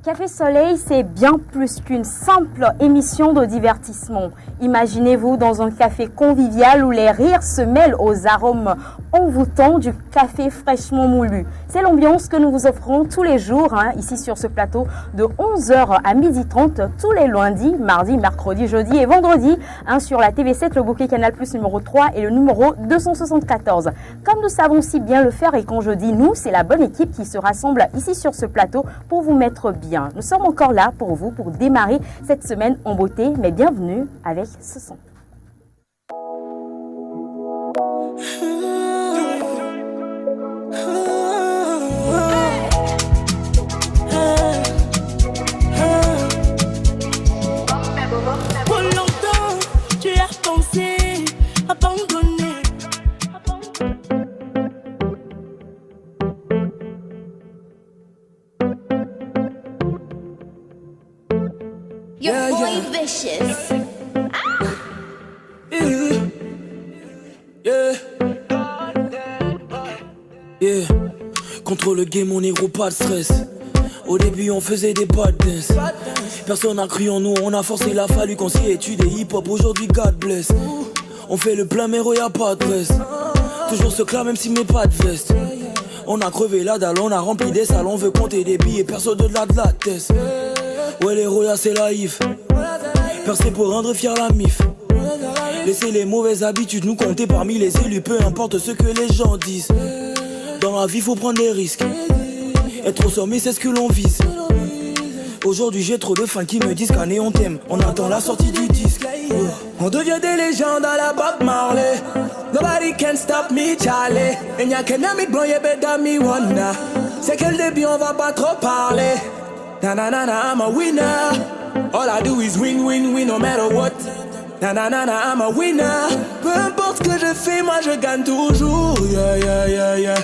Café Soleil, c'est bien plus qu'une simple émission de divertissement. Imaginez-vous dans un café convivial où les rires se mêlent aux arômes envoûtants du café fraîchement moulu. C'est l'ambiance que nous vous offrons tous les jours, ici sur ce plateau, de 11h à 12h30, tous les lundis, mardis, mercredis, jeudi et vendredi, sur la TV7, le bouquet Canal Plus numéro 3 et le numéro 274. Comme nous savons si bien le faire, et quand je dis nous, c'est la bonne équipe qui se rassemble ici sur ce plateau pour vous mettre bien. Nous sommes encore là pour vous, pour démarrer cette semaine en beauté, mais bienvenue avec ce son. Pour longtemps, tu as pensé abandonner. Your boy Vicious. Yeah. Contre le game, on négro, pas de stress. Au début, on faisait des bad dance. Personne n'a cru en nous, on a forcé, il a fallu qu'on s'y étudie hip-hop. Aujourd'hui, God bless. On fait le plein, mais y'a pas de presse. Toujours ce clan, même s'il met pas de veste. On a crevé la dalle, on a rempli des salles. On veut compter des billets, personne de la tête. Ouais, les royas, c'est laïf. Percé pour rendre fier la mif. Laisser les mauvaises habitudes nous compter parmi les élus, peu importe ce que les gens disent. Dans la vie, faut prendre des risques. Être au sommet, c'est ce que l'on vise. Aujourd'hui, j'ai trop de fans qui me disent qu'année on t'aime. On attend la sortie du disque. On devient des légendes à la Bob Marley. Nobody can stop me, Charlie. Et y'a qu'un ami de bon, y'a better me wanna. C'est que le début, on va pas trop parler. Na na na na, I'm a winner. All I do is win, win, win, no matter what. Na na na na, I'm a winner. Peu importe ce que je fais, moi je gagne toujours. Yeah, yeah, yeah, yeah.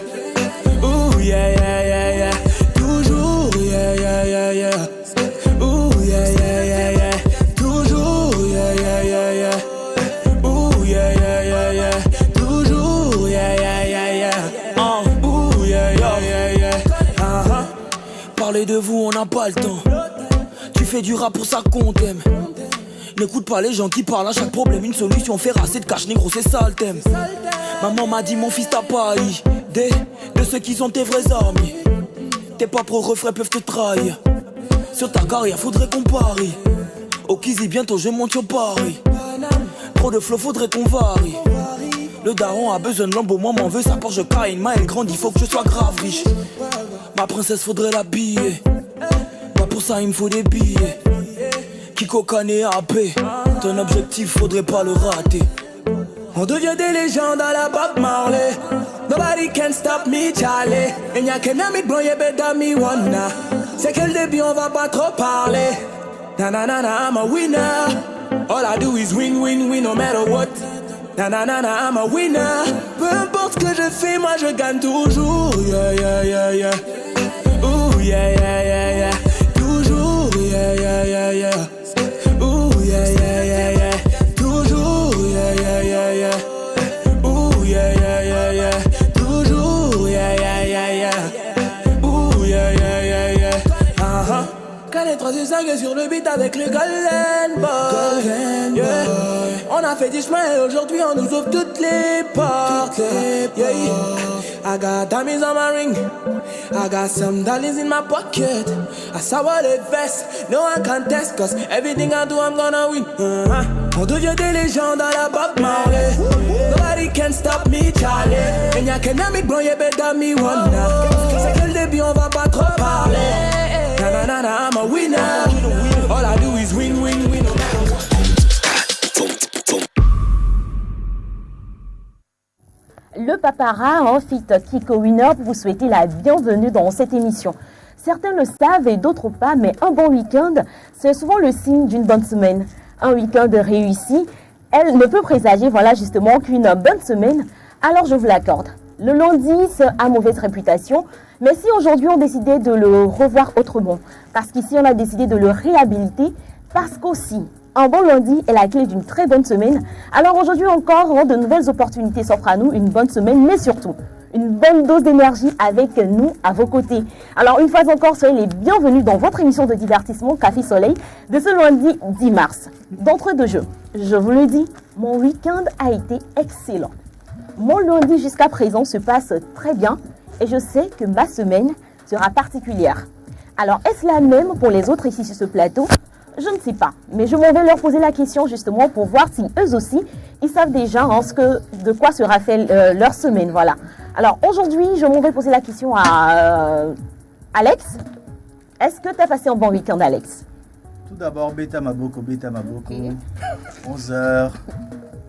Ooh, yeah, yeah, yeah, yeah. Toujours, yeah, yeah, yeah, yeah. Ooh, yeah, yeah, yeah, yeah. Toujours, yeah, yeah, yeah, yeah. Ooh, yeah, yeah, yeah, yeah. Toujours, yeah, yeah, yeah, yeah. Ooh, yeah, yeah, yeah, yeah. Parler de vous, on n'a pas le temps. Tu fais du rap pour ça qu'on t'aime. N'écoute pas les gens qui parlent, à chaque problème une solution. Faire assez de cash, négro, c'est ça le thème. Maman m'a dit, mon fils t'a pas idée de ceux qui sont tes vrais amis. Tes propres refrains peuvent te trahir. Sur ta carrière, faudrait qu'on parie. Au Kizi, bientôt je monte sur Paris. Trop de flow, faudrait qu'on varie. Le daron a besoin de lambeau, maman veut sa Porsche Cayenne. Elle grandit, faut que je sois grave riche. Ma princesse, faudrait l'habiller. Moi pour ça, il me faut des billets. Kiko Kane AP, ton objectif, faudrait pas le rater. On devient des légendes à la Bob Marley. Nobody can stop me, Charlie. Et y'a qu'un ami de bon, y'a better me wanna. C'est que le début, on va pas trop parler. Na na na na, I'm a winner. All I do is win, win, win, no matter what. Na na na na, I'm a winner. Peu importe ce que je fais, moi je gagne toujours. Yeah, yeah, yeah, yeah. Ooh, yeah, yeah, yeah, yeah. Toujours, yeah, yeah, yeah, yeah. Ooh, yeah, yeah, yeah, yeah. Toujours, yeah, yeah, yeah, yeah. Ooh, yeah, yeah, yeah, yeah. Toujours, yeah, yeah, yeah, yeah. Ooh, yeah, yeah, yeah, yeah. Canet 3 sur 5 sur le beat avec le Golden Boy. Yeah. On a fait du chemin et aujourd'hui on nous ouvre toutes les portes. Yeah. I got diamonds on my ring. I got some dollars in my pocket. I saw what it vest. No one can test, cause everything I do I'm gonna win. On devient des légendes à la Bob Marley. Nobody can stop me, Charlie. Et y'a qu'un ami de bon, y'a better me wanna. C'est que le début, on va pas trop parler. Na na na na, I'm a winner. All I do is win, win, win. Le Papara en fit Kiko Winner pour vous souhaiter la bienvenue dans cette émission. Certains le savent et d'autres pas, mais un bon week-end, c'est souvent le signe d'une bonne semaine. Un week-end réussi, elle ne peut présager justement qu'une bonne semaine, alors je vous l'accorde. Le lundi a mauvaise réputation, mais si aujourd'hui on décidait de le revoir autrement, parce qu'ici on a décidé de le réhabiliter, parce qu'aussi, un bon lundi est la clé d'une très bonne semaine. Alors aujourd'hui encore, de nouvelles opportunités s'offrent à nous, une bonne semaine, mais surtout, une bonne dose d'énergie avec nous à vos côtés. Alors une fois encore, soyez les bienvenus dans votre émission de divertissement Café Soleil de ce lundi 10 mars. D'entre deux jeux, je vous le dis, mon week-end a été excellent. Mon lundi jusqu'à présent se passe très bien et je sais que ma semaine sera particulière. Alors est-ce la même pour les autres ici sur ce plateau? Je ne sais pas, mais je m'en vais leur poser la question justement pour voir si eux aussi, ils savent déjà de quoi sera fait leur semaine. Voilà. Alors aujourd'hui, je m'en vais poser la question à Alex. Est-ce que tu as passé un bon week-end, Alex? Tout d'abord, Beta Maboko. 11h,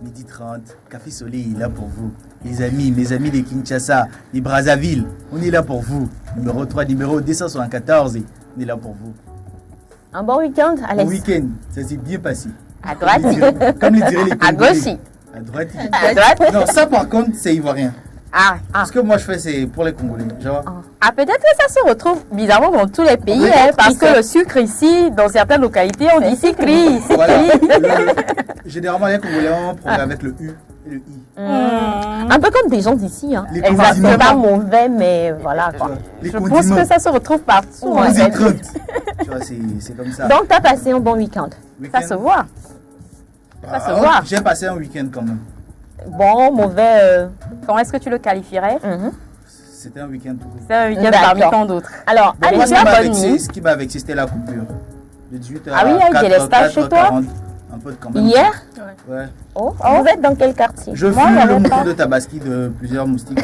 12h30, Café Soleil est là pour vous. Les amis, mes amis de Kinshasa, les Brazzaville, on est là pour vous. Numéro 3, numéro 274, on est là pour vous. Un bon week-end, Alex? Un week-end, ça s'est bien passé. À droite? Comme les diraient les Congolais. À gauche? À droite. À droite? Non, ça par contre, c'est ivoirien. Ah, Ce que moi je fais, c'est pour les Congolais. Genre, peut-être que ça se retrouve bizarrement dans tous les pays, parce que le sucre ici, dans certaines localités, on dit sikri. voilà. Généralement, les Congolais, on prend avec le U et le I. Un peu comme des gens d'ici. Hein. Les Exactement. C'est condiments. pas mauvais, mais voilà quoi. Les Je condiments. pense que ça se retrouve partout. Ouais. 11h30. Tu vois, c'est comme ça. Donc, tu as passé un bon week-end. Ça se voit. Ah, se voit. J'ai passé un week-end quand même. Bon, mauvais. Comment est-ce que tu le qualifierais? C'était un week-end tout court. C'est un week-end D'accord. parmi tant d'autres. Alors, Bon, allez, moi, tu as bonne nuit. ce qui m'a vexé, c'était la coupure. De 18h Ah oui, il y a eu des 4h, délestages chez toi? 4h40. Un peu de quand même. Hier? Ouais. Oh, vous êtes dans quel quartier? Je Moi, il y fume le avait mouton pas. de Tabaski de plusieurs moustiques.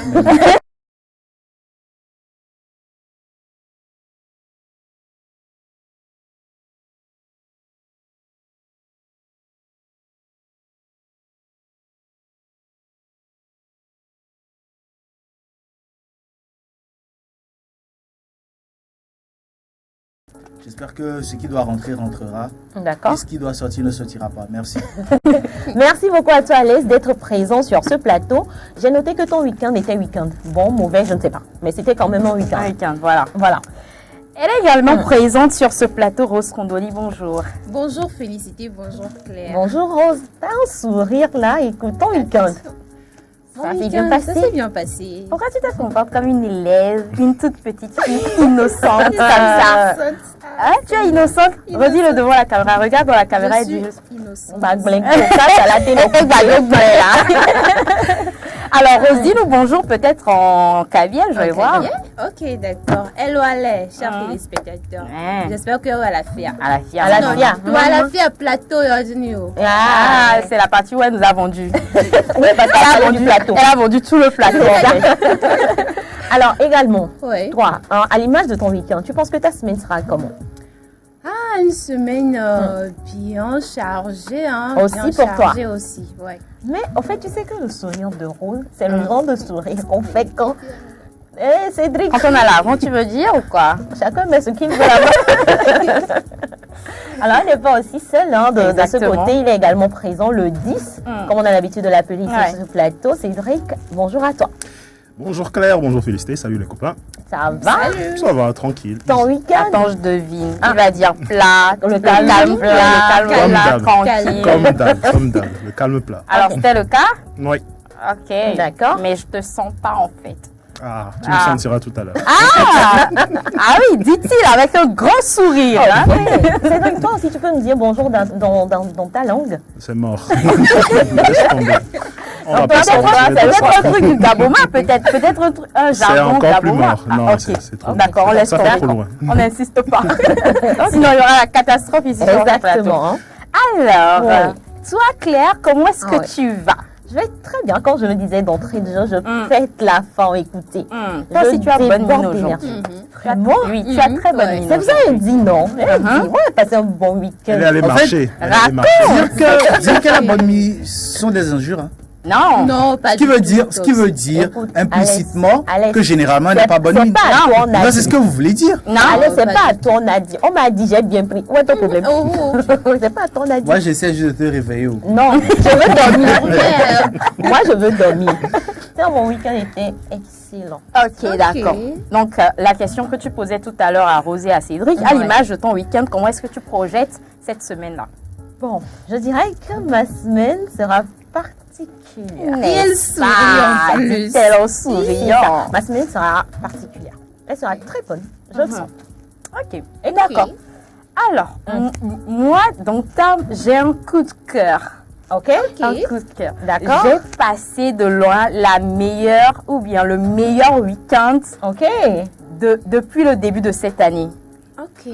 J'espère que ce qui doit rentrer rentrera. D'accord. Et ce qui doit sortir ne sortira pas. Merci. Merci beaucoup à toi, Alex, d'être présent sur ce plateau. J'ai noté que ton week-end était week-end. Bon, mauvais, je ne sais pas. Mais c'était quand même un week-end. Un week-end, voilà. Voilà. Elle est également présente sur ce plateau, Rose Condoli. Bonjour. Bonjour Félicité, bonjour Claire. Bonjour, Rose. T'as un sourire là. Écoute, ton week-end. Mon Ça s'est week-end, bien passé? Ça s'est bien passé. Pourquoi tu te comportes comme une élève, une toute petite fille innocente comme ça? Hein, tu es innocente? Redis-le devant la caméra. Regarde dans la caméra et Je suis dis. innocente. Bah, bling, ça, à la télé. Alors, Rose, dis-nous bonjour peut-être en kabylie, je vais Ok, voir. bien. Ok, d'accord. Hello, allez, chers téléspectateurs. Ouais. J'espère que vous allez la faire. À la fille. À la fille. Tu vas la faire plateau aujourd'hui. Ah, c'est la partie où elle nous a vendu. Oui, parce qu'elle a vendu du plateau. Elle a vendu tout le plateau. Alors, également, Oui. toi, hein, à l'image de ton week-end, tu penses que ta semaine sera comment? Ah, une semaine bien chargée. Hein, Aussi bien pour toi. chargée aussi, ouais. Mais en fait, tu sais que le sourire de Rose, c'est le genre de sourire qu'on fait quand... Eh, Cédric, Quand on a l'argent, tu veux dire ou quoi? chacun met ce qu'il veut là-bas. Alors, elle n'est pas aussi seule hein, de ce Exactement. côté. Il est également présent le 10, comme on a l'habitude de l'appeler ici Ouais. sur ce plateau. Cédric, bonjour à toi. Bonjour Claire, bonjour Félicité, salut les copains. Ça va? Ça va, tranquille. Ton week-end? Attends, je devine. Il va dire plat, Le calme calme plat, Comme calme plat, d'hab. tranquille. Comme d'hab, le calme plat. Alors, c'était le cas? Oui. Ok. D'accord. Mais je te sens pas en fait. Ah, tu me sentiras tout à l'heure. Ah oui, dit-il avec un grand sourire. hein. Cédric, toi aussi, tu peux nous dire bonjour dans ta langue? C'est mort. Laisse tomber. On va pas Peut-être s'aventurer dans peut-être ça. un truc du Gaboma, peut-être un C'est jargon encore plus Gaboma. mort. Non, Ah, ok. c'est trop. D'accord, on laisse Ça tomber. fait trop loin. On n'insiste pas. Sinon, il y aura la catastrophe ici sur le plateau. Exactement. Hein. Alors, Ouais. toi, Claire, comment est-ce que Ah ouais. tu vas? Je vais très bien. Quand je le disais d'entrée de jeu, je pète la forme. Écoutez, Toi aussi, tu as bonne mine déborde aujourd'hui. d'énergie. Tu as- Moi Oui, tu as très bonne Ouais. mine. C'est pour ça qu'elle dit non. Elle dit, ouais, passer un bon week-end. Elle est allée En fait, marcher. Elle est allée marcher. Dire que la bonne nuit sont des injures. Hein. Non. Non, pas Ce qui du veut tout. dire, ce qui veut dire Écoute, implicitement Alex, que généralement elle n'a pas bonne c'est mine. pas à toi, on a Non, dit. c'est ce que vous voulez dire. Non. Allez, c'est pas pas à toi, on a dit. On m'a dit, j'ai bien pris. Où est ton problème? Oh, oh. C'est pas à toi, on a dit. Moi, j'essaie juste de te réveiller. Oh. Non, je veux dormir. Ouais, Moi, je veux dormir. Ça, mon week-end était excellent. Ok, d'accord. Donc, la question que tu posais tout à l'heure à Rosé et à Cédric, à Ouais. l'image de ton week-end, comment est-ce que tu projettes cette semaine-là? Bon, je dirais que ma semaine sera particulière particulière. Il sourit en plus. Elle souriant. Ma semaine sera particulière. Elle sera très bonne. Je le sens. Ok. Et d'accord. Alors, moi, dans Tam, j'ai un coup de cœur. Ok. Un coup de cœur. D'accord. J'ai passé de loin la meilleure ou bien le meilleur week-end Ok. depuis le début de cette année. Ok.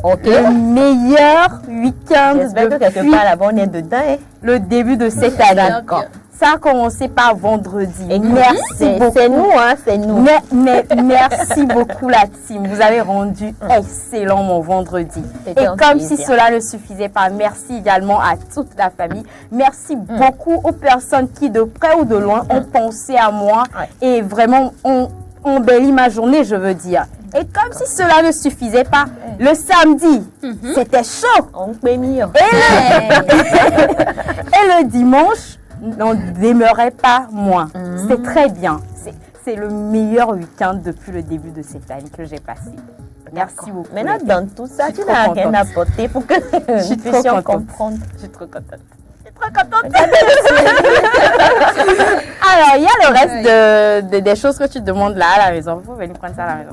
Ok. Le meilleur week-end J'espère que quelque depuis part là-bas on est dedans. Hein. le début de cette année. D'accord. Ça a commencé par vendredi. Et Merci beaucoup. C'est nous, hein, c'est nous. Mais merci beaucoup la team. Vous avez rendu excellent mon vendredi. C'était Et un comme si plaisir. cela ne suffisait pas, merci également à toute la famille. Merci beaucoup aux personnes qui de près ou de loin ont pensé à moi Ouais. et vraiment ont embelli ma journée, je veux dire. Et comme si cela ne suffisait pas, le samedi, c'était chaud. On peut mieux. Et le dimanche, n'en demeurait pas moins. C'est très bien. C'est le meilleur week-end depuis le début de cette année que j'ai passé. Merci beaucoup. Maintenant, dans tout ça, Je suis tu n'as trop rien contente. apporté pour que Je suis nous trop puissions contente. comprendre. Je suis trop contente. Alors, il y a le reste des choses que tu demandes là à la maison. Vous venir prendre ça à la maison.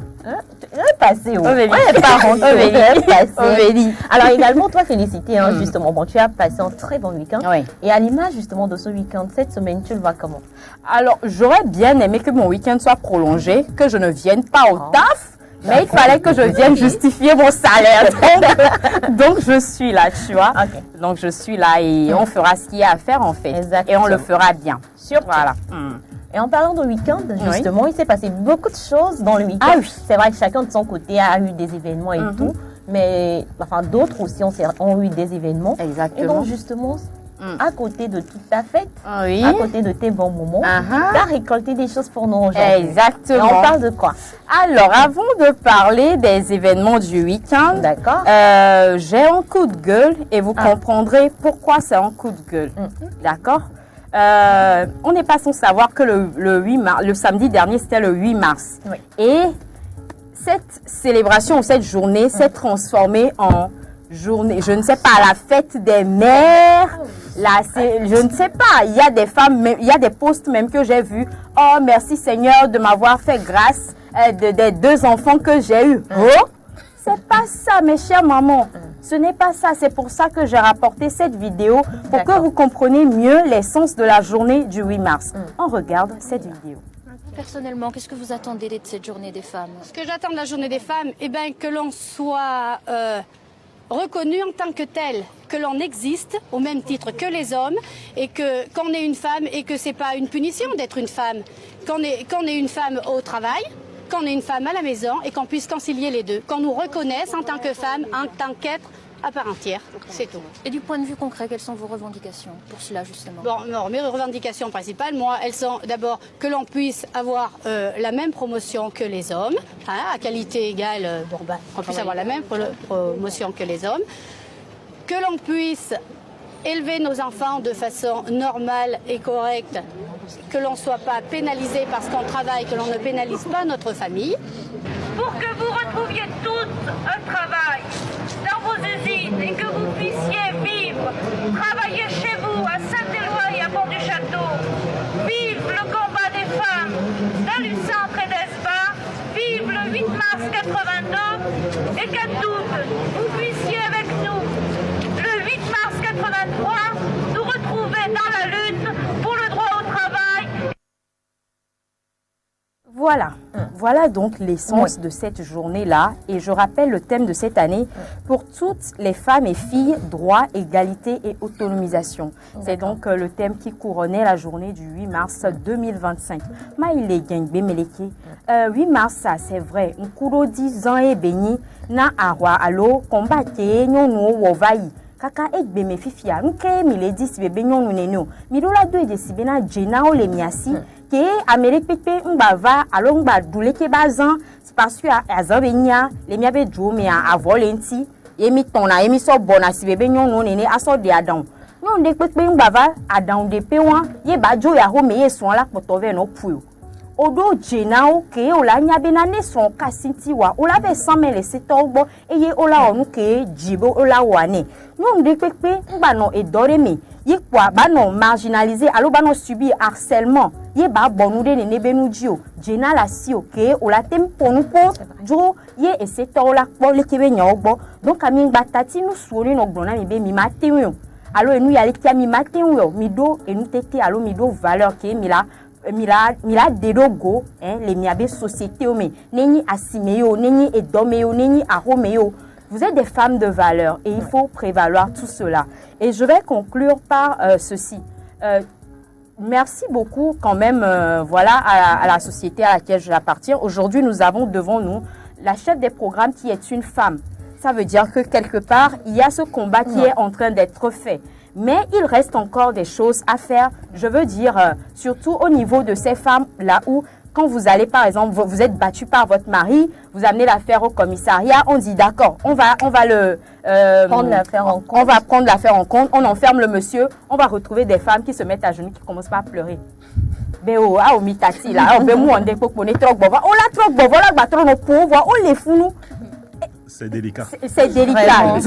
On est passé où? Ovélie. On est pas rentré. On est passé. Ovélie. Alors également, toi, féliciter, hein, justement. Bon, tu as passé un très bon week-end. Oui. Et à l'image, justement, de ce week-end, cette semaine, tu le vois comment? Alors, j'aurais bien aimé que mon week-end soit prolongé, que je ne vienne pas au taf, mais il fallait que je vienne justifier mon salaire. Donc je suis là, tu vois. Ok. Donc, je suis là et on fera ce qu'il y a à faire, en fait. Exactement. Et on le fera bien. Surtout. Voilà. Et en parlant de week-end, justement, il s'est passé beaucoup de choses dans le week-end. Ah oui. C'est vrai que chacun de son côté a eu des événements et tout, mais enfin d'autres aussi ont eu des événements. Exactement. Et donc justement, à côté de toute ta fête, Oui. à côté de tes bons moments, tu as récolté des choses pour nous aujourd'hui. Et Exactement. on parle de quoi? Alors, avant de parler des événements du week-end, D'accord. j'ai un coup de gueule et vous comprendrez pourquoi c'est un coup de gueule. D'accord? On n'est pas sans savoir que le samedi dernier, c'était le 8 mars. Oui. Et cette célébration ou cette journée s'est transformée en journée, je ne sais pas, la fête des mères. Je ne sais pas, il y a des femmes, il y a des posts même que j'ai vus. Oh, merci Seigneur de m'avoir fait grâce des 2 enfants que j'ai eus. Oh, c'est pas ça, mes chères mamans. Ce n'est pas ça. C'est pour ça que j'ai rapporté cette vidéo pour que vous compreniez mieux l'essence de la journée du 8 mars. On regarde cette vidéo. Personnellement, qu'est-ce que vous attendez de cette journée des femmes? Ce que j'attends de la journée des femmes, eh bien, que l'on soit reconnu en tant que tel, que l'on existe au même titre que les hommes et que qu'on est une femme et que c'est pas une punition d'être une femme, qu'on est une femme au travail, qu'on est une femme à la maison et qu'on puisse concilier les deux, qu'on nous reconnaisse en tant que femme, en tant qu'être à part entière, c'est tout. Et du point de vue concret, quelles sont vos revendications pour cela justement? Bon, non, mes revendications principales, moi, elles sont d'abord que l'on puisse avoir la même promotion que les hommes, hein, à qualité égale, qu'on puisse avoir la même promotion que les hommes, que l'on puisse élever nos enfants de façon normale et correcte, que l'on ne soit pas pénalisé parce qu'on travaille, que l'on ne pénalise pas notre famille. Pour que vous retrouviez tous un travail dans vos usines et que vous puissiez vivre, travailler chez vous à Saint-Éloi et à Pont-du-Château, vive le combat des femmes d'Alucentre et d'Esba, vive le 8 mars 82 et qu'à toutes, vous puissiez avec nous, le 8 mars 83, nous retrouver dans la lutte pour le droit au travail. Voilà, voilà donc l'essence de cette journée-là. Et je rappelle le thème de cette année, pour toutes les femmes et filles, droit, égalité et autonomisation. C'est donc le thème qui couronnait la journée du 8 mars 2025. 8 mars, ça c'est vrai. Nkuro 10 ans et béni, na arwa alo, combattre, nyono wovayi. Kaka egbe me fifia, nke miledi si bebe nyono nenyo. Mirola do de si bena jena o le miasi. Que Amérique pepe mbava alo mba doule ke bazan c'est parce que azabenya les miabe djome a volenti emi tona emi so bona si bebe nyono nene aso de adan nyon de pepe mbava adan de pe wan ye bajo ya ho me ye so la potove no pu odo jena ke ola nyabena ne son kasintiwa ola be sanme le setogbo eye ola onu ke jibo ola wane non de pepe ngba no edoremi ye kwa ba non marginalisé alo ba non subir harcèlement ye ba bonu de ne benudio jena la si ke ola temponu po jo ye esetola po le kebe nyogbo donc ami ngba tati nu suoni no gbona mi be mi matin alo enu ya le kia mi matin mi do enu tete alo mi do valeur ke mi la dedogo les miabe société mais neni asimeo neni edomeo neni aromeo. Vous êtes des femmes de valeur et il faut prévaloir tout cela. Et je vais conclure par ceci. Merci beaucoup quand même voilà à la société à laquelle j'appartiens. Aujourd'hui, nous avons devant nous la chef des programmes qui est une femme. Ça veut dire que quelque part, il y a ce combat qui est en train d'être fait. Mais il reste encore des choses à faire, je veux dire, surtout au niveau de ces femmes, là où, quand vous allez, par exemple, vous êtes battu par votre mari, vous amenez l'affaire au commissariat, on dit d'accord, on va prendre l'affaire en compte. On va prendre l'affaire en compte, on enferme le monsieur, on va retrouver des femmes qui se mettent à genoux, qui commencent pas à pleurer. Beo, ah, au mitati, là, on veut on décompone, trop bon, on la trop bon, voilà, battre nos pauvres, on les fout, nous. C'est délicat. C'est délicat.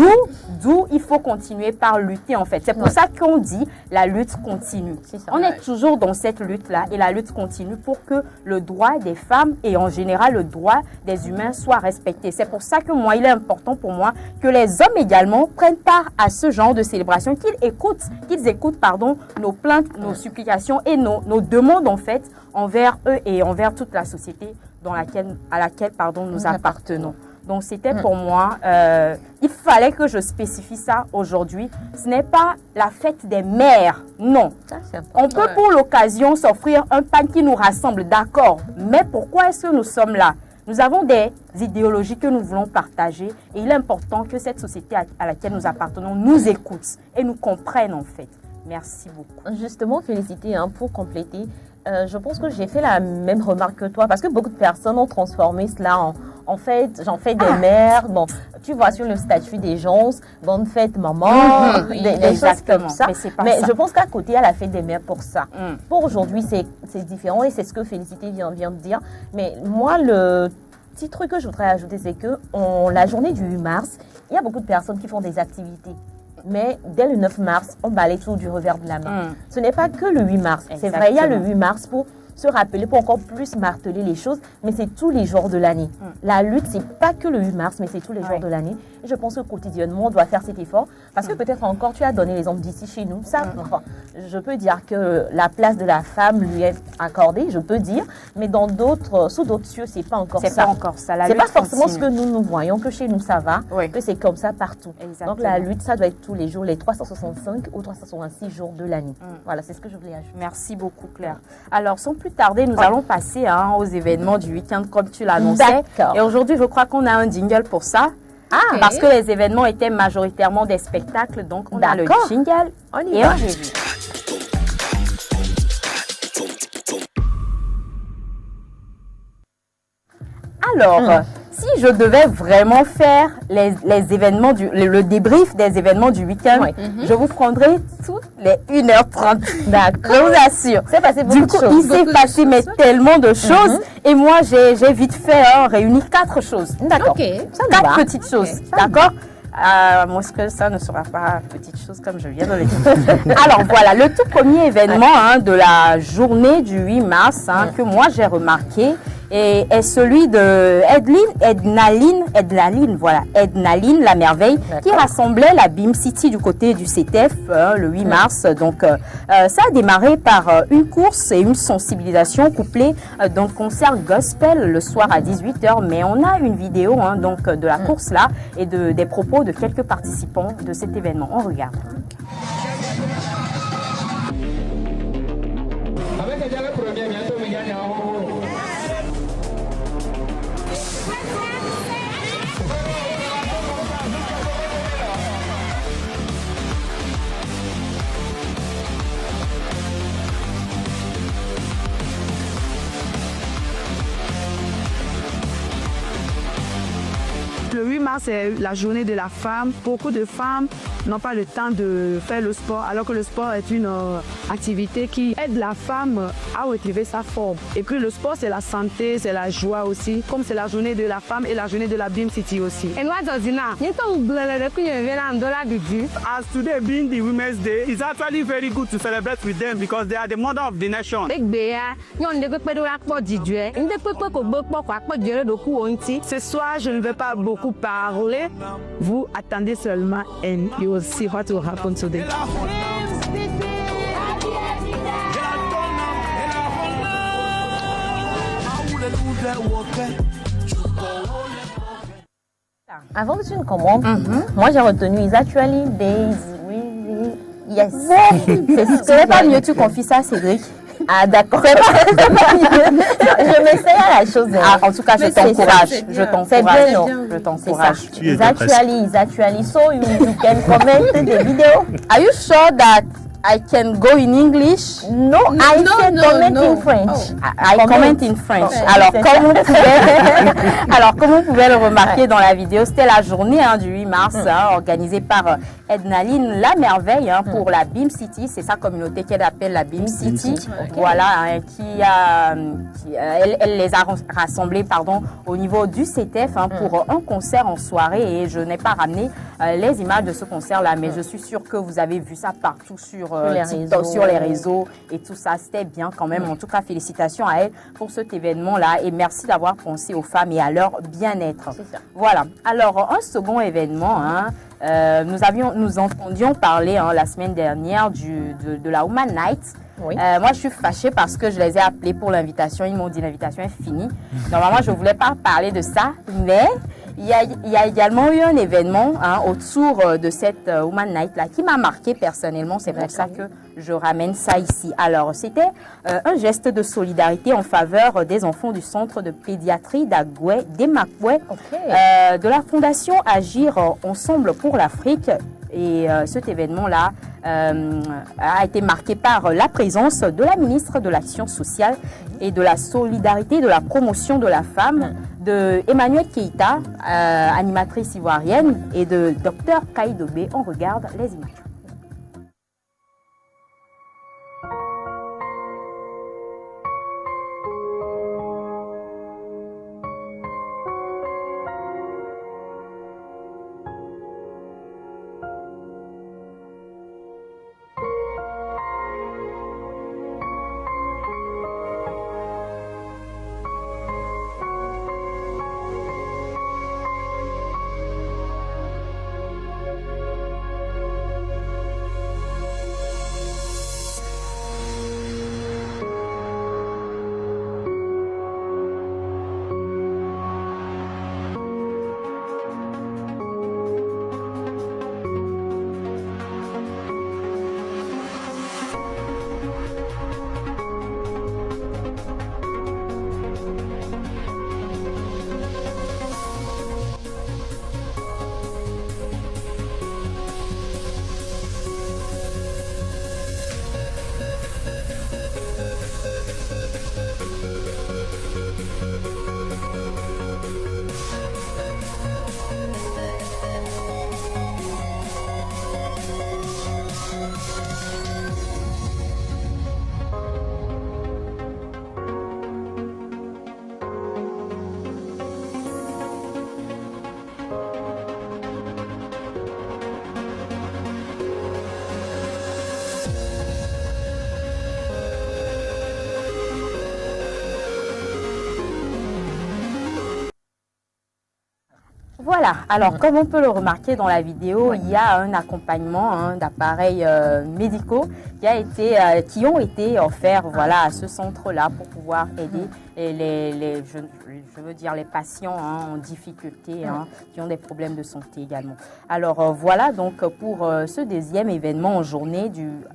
D'où il faut continuer par lutter en fait. C'est pour ça qu'on dit la lutte continue. On est toujours dans cette lutte-là et la lutte continue pour que le droit des femmes et en général le droit des humains soit respecté. C'est pour ça que moi, il est important pour moi que les hommes également prennent part à ce genre de célébration, qu'ils écoutent nos plaintes, nos supplications et nos demandes en fait envers eux et envers toute la société à laquelle nous appartenons. Donc, c'était pour moi, il fallait que je spécifie ça aujourd'hui. Ce n'est pas la fête des mères, non. On peut pour l'occasion s'offrir un pain qui nous rassemble, d'accord. Mais pourquoi est-ce que nous sommes là? Nous avons des idéologies que nous voulons partager et il est important que cette société à laquelle nous appartenons nous écoute et nous comprenne en fait. Merci beaucoup. Justement, féliciter pour compléter. Je pense que j'ai fait la même remarque que toi parce que beaucoup de personnes ont transformé cela en fait, j'en fais des mères. Bon, tu vois sur le statut des gens, bonne fête maman, des choses comme ça. Mais je pense qu'à côté, il y a la fête des mères pour ça. Pour aujourd'hui, c'est différent et c'est ce que Félicité vient de dire. Mais moi, le petit truc que je voudrais ajouter, c'est que la journée du 8 mars, il y a beaucoup de personnes qui font des activités. Mais dès le 9 mars, on balaye tout du revers de la main. Ce n'est pas que le 8 mars. C'est vrai, il y a le 8 mars pour se rappeler, pour encore plus marteler les choses, mais c'est tous les jours de l'année. La lutte, c'est pas que le 8 mars, mais c'est tous les jours de l'année. Et je pense que quotidiennement, on doit faire cet effort. Parce que peut-être encore, tu as donné l'exemple d'ici chez nous. Ça, enfin, je peux dire que la place de la femme lui est accordée, je peux dire, mais dans sous d'autres cieux, c'est pas encore ça. C'est pas encore ça. C'est pas forcément ce que nous voyons, que chez nous, ça va, que c'est comme ça partout. Exactement. Donc la lutte, ça doit être tous les jours, les 365 ou 366 jours de l'année. Voilà, c'est ce que je voulais ajouter. Merci beaucoup, Claire. Alors, sans plus tarder, nous allons passer aux événements du week-end, comme tu l'annonçais. Et aujourd'hui, je crois qu'on a un jingle pour ça. Parce que les événements étaient majoritairement des spectacles, donc on a le jingle on y et va. on revue. Alors, si je devais vraiment faire les événements, le débrief des événements du week-end, je vous prendrai toutes les 1h30. D'accord. Je vous assure. C'est passé beaucoup de choses. Du coup, il s'est passé mais tellement de choses. Et moi, j'ai vite fait réuni 4 choses. D'accord. Ça 4 petites choses. D'accord. Moi, est-ce que ça ne sera pas petite chose comme je viens de le dire. Alors voilà, le tout premier événement de la journée du 8 mars que moi j'ai remarqué est celui de Ednaline la merveille, qui rassemblait la BIM City du côté du CTF le 8 mars. Donc ça a démarré par une course et une sensibilisation couplée d'un concert gospel le soir à 18h. Mais on a une vidéo donc de la course là et des propos de quelques participants de cet événement. On regarde. Le 8 mars, c'est la journée de la femme. Beaucoup de femmes n'ont pas le temps de faire le sport, alors que le sport est une activité qui aide la femme à retrouver sa forme. Et puis le sport, c'est la santé, c'est la joie aussi, comme c'est la journée de la femme et la journée de la BIM City aussi. As today being the Women's Day, it's actually very good to celebrate with them because they are the mother of the nation. Ce soir, je ne vais pas beaucoup parler. Vous attendez seulement and you will see what will happen today. Avant que tu ne commentes, moi j'ai retenu is actually days. Yes. Ce n'est pas mieux, tu confies ça à Cédric. Ah d'accord. C'est pas mieux. Je m'essaye à la chose. En tout cas, je t'encourage. Je t'encourage. Is actually. So you can comment the video. Are you sure that I can go in English? No, I said comment in French. I comment in French. Alors, comme vous pouvez le remarquer dans la vidéo, c'était la journée du 8 mars organisée par Ednaline La Merveille pour la BIM City. C'est sa communauté qu'elle appelle la BIM City. Voilà, elle les a rassemblés au niveau du CETEF pour un concert en soirée. Et je n'ai pas ramené les images de ce concert-là, mais je suis sûre que vous avez vu ça partout sur TikTok, sur les réseaux et tout ça. C'était bien quand même. En tout cas, félicitations à elle pour cet événement-là et merci d'avoir pensé aux femmes et à leur bien-être. Voilà. Alors, un second événement, nous entendions parler la semaine dernière de la Woman Night. Oui. Moi, je suis fâchée parce que je les ai appelés pour l'invitation. Ils m'ont dit l'invitation est finie. Normalement, je ne voulais pas parler de ça, mais il y a également eu un événement autour de cette Woman Night là qui m'a marqué personnellement. C'est pour ça que je ramène ça ici. Alors, c'était un geste de solidarité en faveur des enfants du centre de pédiatrie d'Agoué, d'Emakoué, de la fondation Agir Ensemble pour l'Afrique. Et cet événement-là a été marqué par la présence de la ministre de l'Action sociale et de la solidarité, de la promotion de la femme, de Emmanuel Keïta, animatrice ivoirienne, et de Dr Kaïdobé. On regarde les images. Voilà, alors comme on peut le remarquer dans la vidéo, il y a un accompagnement d'appareils médicaux qui ont été offerts à ce centre-là pour pouvoir aider les patients en difficulté, qui ont des problèmes de santé également. Alors voilà donc pour ce deuxième événement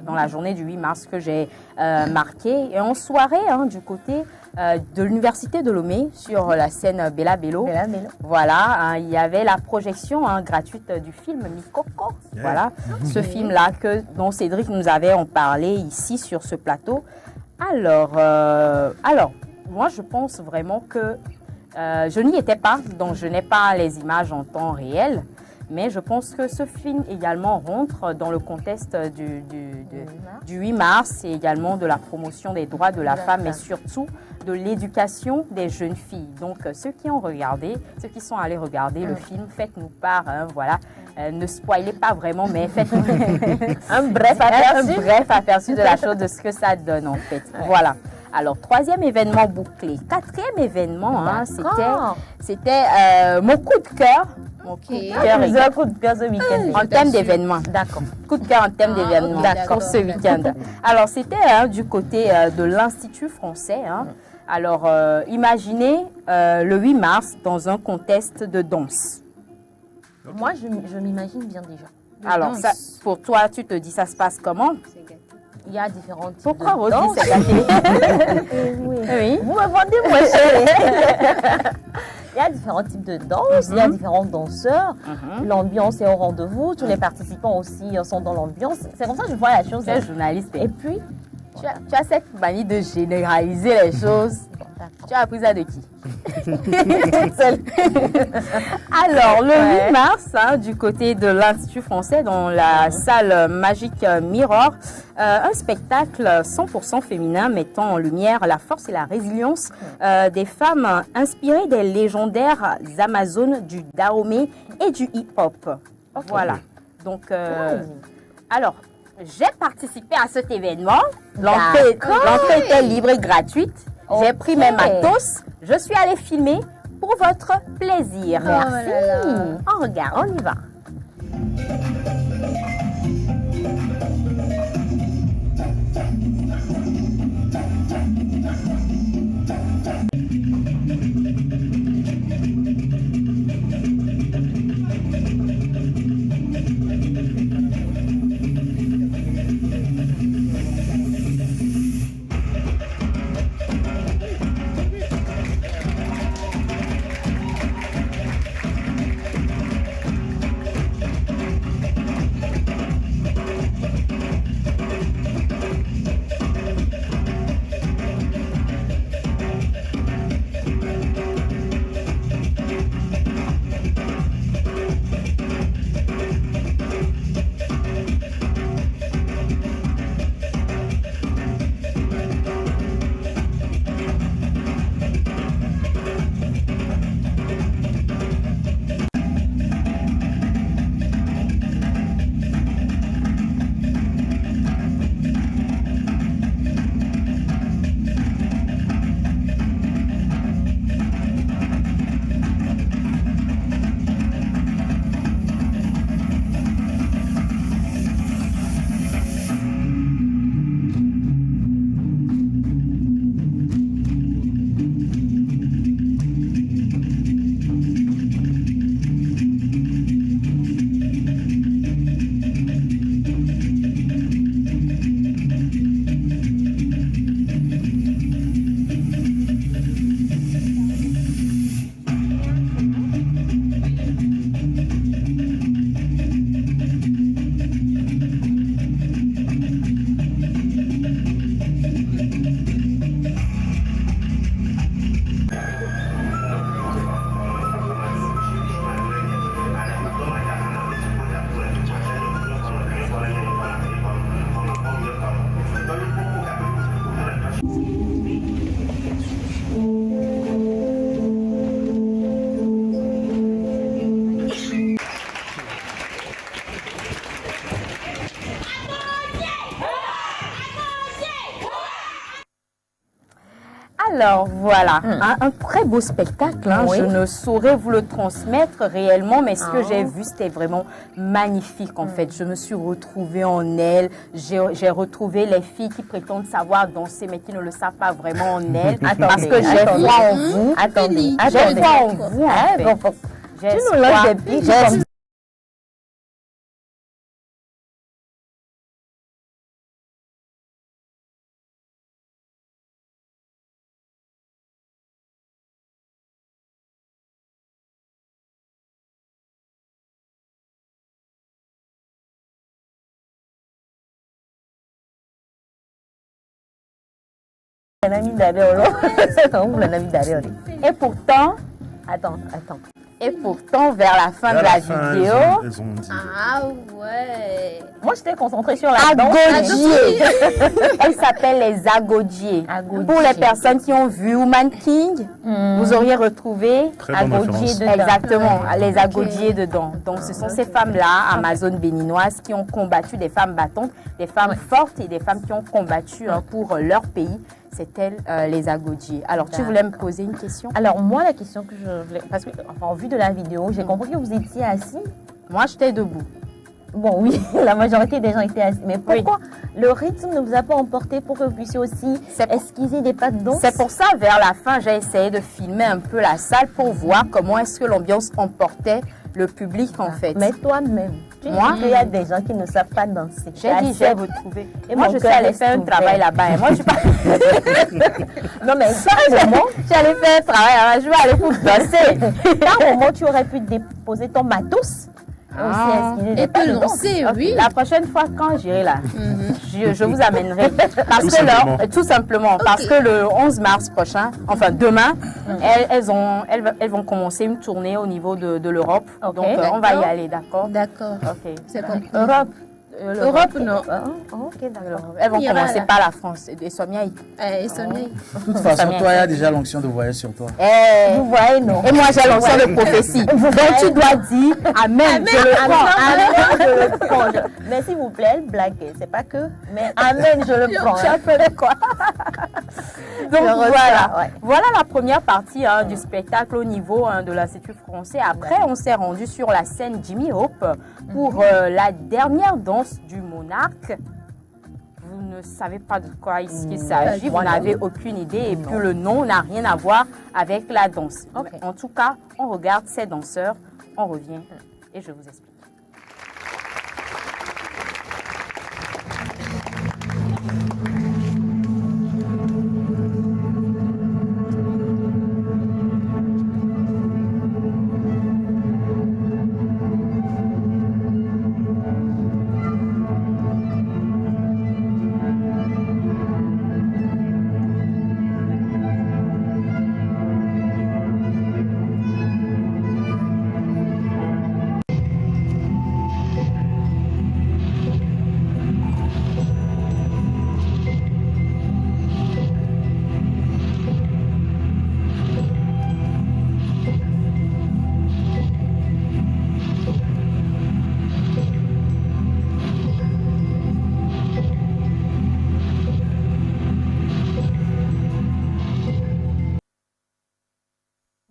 dans la journée du 8 mars que j'ai marqué. Et en soirée, du côté de l'université de Lomé, sur la scène Bella Bello. Voilà, il y avait la projection gratuite du film Mikoko. Voilà, ce film-là dont Cédric nous avait en parlé ici sur ce plateau. Alors, moi je pense vraiment que Je n'y étais pas, donc je n'ai pas les images en temps réel. Mais je pense que ce film également rentre dans le contexte du 8 mars et également de la promotion des droits de la femme et surtout de l'éducation des jeunes filles. Donc ceux qui ont regardé, ceux qui sont allés regarder le film, faites-nous part, voilà. Ne spoilez pas vraiment, mais faites-nous un bref aperçu de la chose, de ce que ça donne en fait. Voilà. Alors, troisième événement bouclé. Quatrième événement, c'était mon coup de cœur. Mon coup de cœur ce week-end. En thème d'événement. D'accord. Coup de cœur en thème d'événement. D'accord, ce week-end. Alors, c'était du côté de l'Institut français. Alors, imaginez le 8 mars dans un contexte de danse. Moi, je m'imagine bien déjà. Alors, ça, pour toi, tu te dis, ça se passe comment? Il y a différents types Pourquoi de Rosy danse. s'est gâtée? Oui. Vous me vendez moins cher. Il y a différents types de danse, il y a différents danseurs. L'ambiance est au rendez-vous, tous les participants aussi sont dans l'ambiance. C'est comme ça que je vois la chose. Tu es journaliste. Et puis, tu as cette manie de généraliser les choses. Tu as appris ça de qui? Alors, le 8 mars, du côté de l'Institut français, dans la salle Magic Mirror, un spectacle 100% féminin mettant en lumière la force et la résilience des femmes inspirées des légendaires Amazones du Dahomey et du hip-hop. Voilà. Donc, alors, j'ai participé à cet événement. L'entrée était libre et gratuite. J'ai pris mes matos. Je suis allée filmer pour votre plaisir. Merci. On regarde, on y va. Alors voilà, un très beau spectacle. Je ne saurais vous le transmettre réellement, mais ce que j'ai vu, c'était vraiment magnifique en fait. Je me suis retrouvée en elles. J'ai retrouvé les filles qui prétendent savoir danser, mais qui ne le savent pas vraiment en elles. Parce que j'ai foi en vous. J'ai foi en vous. Tu nous lances des pics. Et pourtant, attends. Et pourtant, vers la fin de la vidéo, Elles ont dit. Ah ouais. Moi, j'étais concentrée sur la danse. Agodier. Elle s'appelle les Agodiers. Pour les personnes qui ont vu Woman King, vous auriez retrouvé Très bonne Agodier référence. dedans. exactement les Agodiers dedans. Donc, ce sont ces femmes-là, amazones béninoises, qui ont combattu, des femmes battantes, des femmes fortes et des femmes qui ont combattu pour leur pays. C'est elles, les Agodiers. Alors, tu voulais me poser une question? Alors, moi, la question que je voulais... Parce que, enfin, en vue de la vidéo, j'ai compris que vous étiez assis. Moi, j'étais debout. Bon, oui, la majorité des gens étaient assis. Mais pourquoi le rythme ne vous a pas emporté pour que vous puissiez aussi esquiser des pas de danse? C'est pour ça, vers la fin, j'ai essayé de filmer un peu la salle pour voir comment est-ce que l'ambiance emportait le public, en fait. Mais toi-même, tu moi, dis qu'il y a des gens qui ne savent pas danser. J'ai dit, j'ai retrouvé. Et moi, je suis allée faire un travail là-bas. Et moi, je suis pas... Non, mais par moment, je suis allée faire un travail là-bas. Je vais aller pour danser. Par moment, tu aurais pu déposer ton matos. Et te lancer, oui. La prochaine fois, quand j'irai là, je vous amènerai. Parce que là, tout simplement, parce que le 11 mars prochain, enfin demain, elles vont commencer une tournée au niveau de l'Europe. Donc, on va y aller, d'accord? D'accord. Ok. C'est compris. L'Europe, non. Ok, d'accord. Elles vont commencer par la France. Et Somiaï. Et Somiaï. De toute façon, toi, il y a déjà l'onction de voyage sur toi. Vous voyez, non. Et moi, j'ai l'onction de prophétie. Donc, tu dois dire Amen. Je le prends. Amen, je le prends. Mais s'il vous plaît, blague. C'est pas que, mais Amen, je le prends. Tu appelles quoi? Donc, voilà la première partie du spectacle au niveau de l'Institut français. Après, on s'est rendu sur la scène Jimmy Hope pour la dernière danse du monarque. Vous ne savez pas de quoi il s'agit, vous n'avez aucune idée et puis le nom n'a rien à voir avec la danse. En tout cas, on regarde ces danseurs, on revient et je vous explique.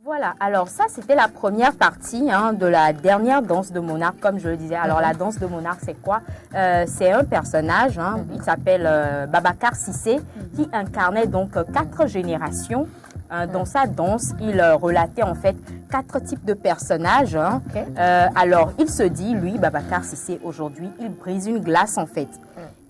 Voilà, alors ça c'était la première partie de la dernière danse de monarque, comme je le disais. Alors la danse de monarque c'est quoi? C'est un personnage, il s'appelle Babacar Cissé, qui incarnait donc 4 générations. Dans sa danse, il relatait en fait 4 types de personnages. Alors il se dit, lui, Babacar Cissé, aujourd'hui, il brise une glace en fait.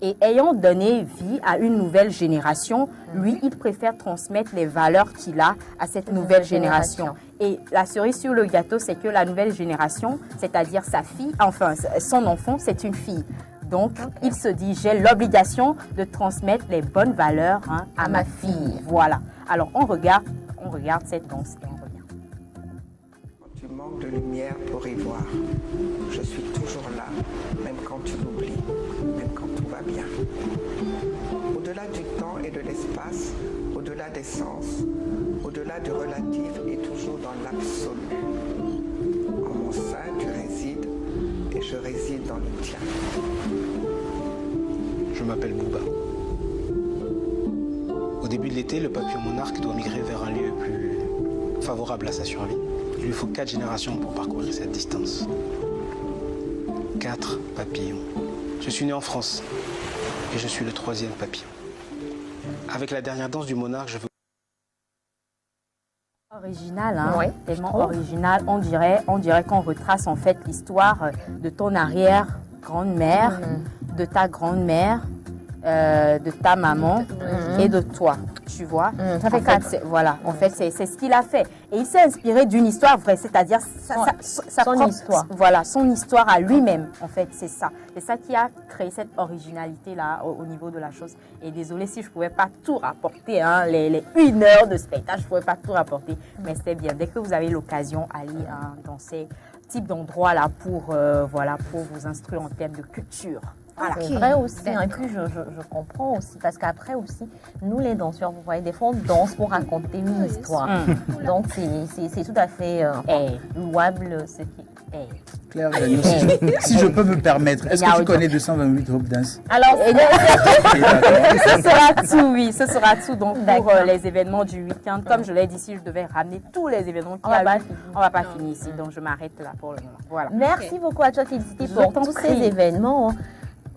Et ayant donné vie à une nouvelle génération, lui, il préfère transmettre les valeurs qu'il a à cette nouvelle génération. Et la cerise sur le gâteau, c'est que la nouvelle génération, c'est-à-dire sa fille, enfin son enfant, c'est une fille. Donc, il se dit, j'ai l'obligation de transmettre les bonnes valeurs à ma fille. Voilà. Alors, on regarde cette danse et on revient. Quand tu manques de lumière pour y voir, je suis toujours là, même quand tu l'oublies, même quand tout va bien. Au-delà du temps et de l'espace, au-delà des sens, au-delà du relatif et toujours dans l'absolu. En mon sein, tu résides et je réside dans le tien. Je m'appelle Bouba. Au début de l'été, le papillon monarque doit migrer vers un lieu plus favorable à sa survie. Il lui faut 4 générations pour parcourir cette distance. 4 papillons. Je suis né en France et je suis le 3e papillon. Avec la dernière danse du monarque, je veux... Original, tellement original. On dirait qu'on retrace en fait l'histoire de ton arrière-grand-mère, de ta grand-mère, de ta maman et de toi, tu vois. Ça fait 4. Voilà, en fait, c'est ce qu'il a fait. Et il s'est inspiré d'une histoire vraie, c'est-à-dire son histoire. Voilà, son histoire à lui-même, en fait, c'est ça. C'est ça qui a créé cette originalité-là au niveau de la chose. Et désolé si je ne pouvais pas tout rapporter, hein, les 1 heure de spectacle, je ne pouvais pas tout rapporter, mais c'était bien. Dès que vous avez l'occasion, allez dans ces types d'endroits-là pour vous instruire en termes de culture. Voilà. C'est vrai aussi, hein, et puis je comprends aussi, parce qu'après aussi, nous les danseurs, vous voyez, des fois on danse pour raconter une histoire. Donc c'est tout à fait louable ce qui est. Claire, si je peux me permettre, est-ce que tu connais 228 Hope Dance? Alors, ce sera tout, oui, ce sera tout. Donc, pour les événements du week-end, comme je l'ai dit, si je devais ramener tous les événements qu'il y a eu, on ne va pas finir ici. Donc, je m'arrête là pour le moment. Voilà. Merci beaucoup à toi, Félicité, pour tous ces événements.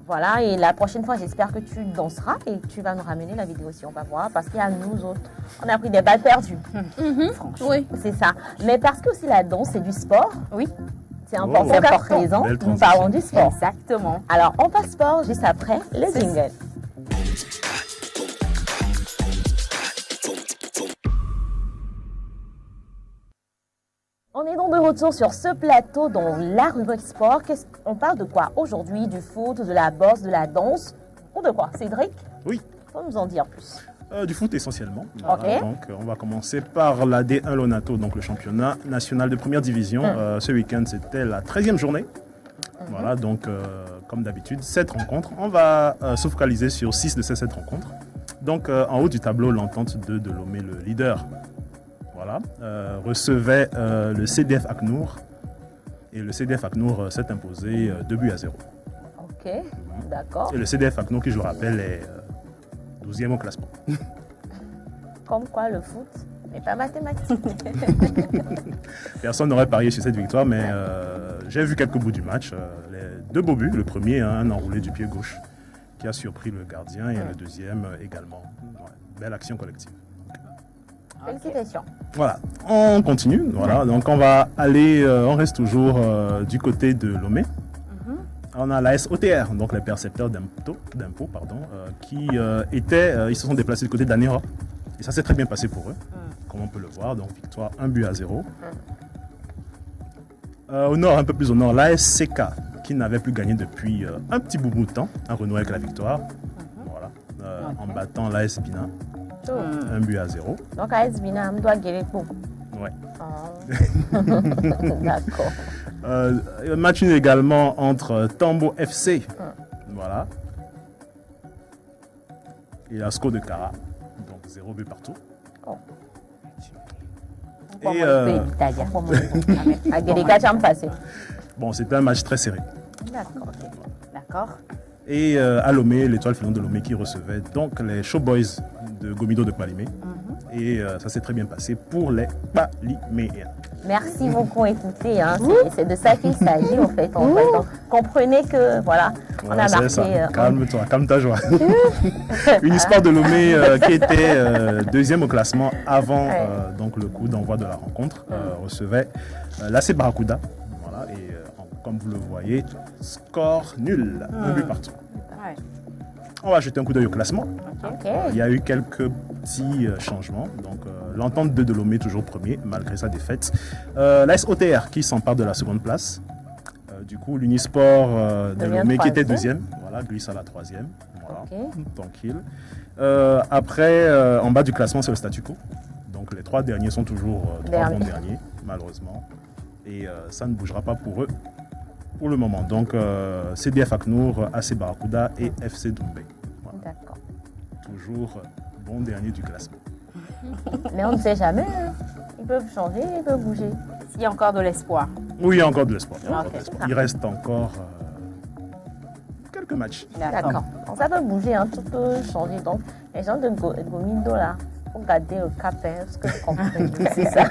Voilà, et la prochaine fois, j'espère que tu danseras et tu vas nous ramener la vidéo si on va voir, parce qu'il y a nous autres, on a pris des balles perdues. Franchement, oui. C'est ça. Mais parce que aussi la danse, c'est du sport. Oui. C'est important qu'à présent, nous parlons du sport. Exactement. Alors, on passe sport juste après les jingles. On est donc de retour sur ce plateau dans la rubrique sport. On parle de quoi aujourd'hui? Du foot, de la boxe, de la danse ou de quoi? Cédric? Oui. Faut nous en dire plus. Du foot essentiellement. Okay. Donc on va commencer par la D1 Lonato, donc le championnat national de première division. Ce week-end, c'était la 13e journée. Voilà, donc comme d'habitude, 7 rencontres. On va se focaliser sur 6 de ces 7 rencontres. Donc en haut du tableau, l'entente de Lomé, le leader, voilà, recevait le CDF Aknour. Et le CDF Aknour s'est imposé 2-0. Ok, d'accord. Et le CDF Aknour, qui je le rappelle, est 12e au classement. Comme quoi le foot n'est pas mathématique. Personne n'aurait parié sur cette victoire, mais j'ai vu quelques bouts du match. Les 2 beaux buts, le premier, un enroulé du pied gauche, qui a surpris le gardien, et le deuxième également. Ouais, belle action collective. Félicitations. Voilà, on continue. Voilà, donc on va aller, on reste toujours du côté de Lomé. On a la SOTR, donc les percepteurs d'impôts, qui ils se sont déplacés du côté d'Anera. Et ça s'est très bien passé pour eux, comme on peut le voir. Donc victoire 1-0. Au nord, un peu plus au nord, la SCK, qui n'avait plus gagné depuis un petit bout de temps, a renoué avec la victoire. Voilà, en battant l'AS Bina. 1-0. Donc AS Bina, on doit gagner beaucoup. Ouais. D'accord. Match nul également entre Tambo FC, voilà, et Asco de Cara, donc 0 but partout. Oh. Et bon, c'était un match très serré. D'accord. Et à Lomé, l'étoile filante de Lomé qui recevait donc les Showboys de Gomido de Palimé. Et ça s'est très bien passé pour les Paliméens. Merci beaucoup, écoutez, hein, c'est de ça qu'il s'agit en fait. Donc, comprenez que voilà, on a marqué. Calme-toi, calme ta joie. Unisport de Lomé qui était 2e au classement avant donc le coup d'envoi de la rencontre recevait l'AC Barracuda. Voilà, et comme vous le voyez, score nul, 1 but partout. Ouais. On va jeter un coup d'œil au classement. Il y a eu quelques petits changements. Donc, l'entente de Lomé toujours premier, malgré sa défaite. La SOTR qui s'empare de la seconde place. Du coup, l'Unisport de Lomé qui était 2e, voilà, glisse à la 3e. Voilà, tranquille. Après, en bas du classement, c'est le statu quo. Donc, les 3 derniers sont toujours 3 bons derniers, malheureusement. Et ça ne bougera pas pour eux pour le moment. Donc, CDF Aknour, AC Barracuda et FC Doumbé. Voilà. D'accord. Toujours bon dernier du classement. Mais on ne sait jamais. Hein. Ils peuvent changer, ils peuvent bouger. Il y a encore de l'espoir. Oui, il y a encore de l'espoir. Il reste encore quelques matchs. D'accord. Donc, ça peut bouger, hein. Tout peut changer. Donc, les gens de Gomido, là, pour garder le cap, ce que je comprends. C'est ça.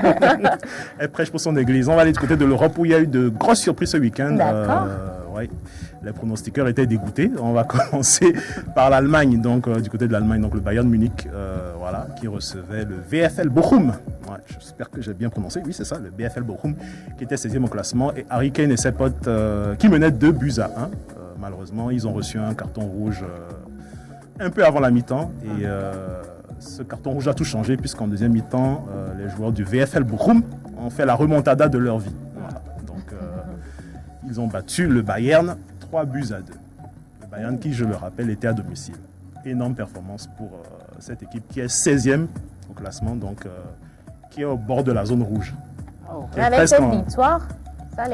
Elle prêche pour son église. On va aller du côté de l'Europe où il y a eu de grosses surprises ce week-end. D'accord. Ouais. Les pronostiqueurs étaient dégoûtés. On va commencer par l'Allemagne, donc du côté de l'Allemagne, donc le Bayern Munich, voilà, qui recevait le VfL Bochum. Ouais, j'espère que j'ai bien prononcé. Oui, c'est ça, le VfL Bochum, qui était 16e au classement. Et Harry Kane et ses potes qui menaient 2-1. Malheureusement, ils ont reçu un carton rouge un peu avant la mi-temps. Et ce carton rouge a tout changé, puisqu'en deuxième mi-temps, les joueurs du VfL Bochum ont fait la remontada de leur vie. Voilà. Donc, ils ont battu le Bayern 3-2. Le Bayern qui, je le rappelle, était à domicile. Énorme performance pour cette équipe qui est 16e au classement, donc qui est au bord de la zone rouge. Avec cette victoire, ça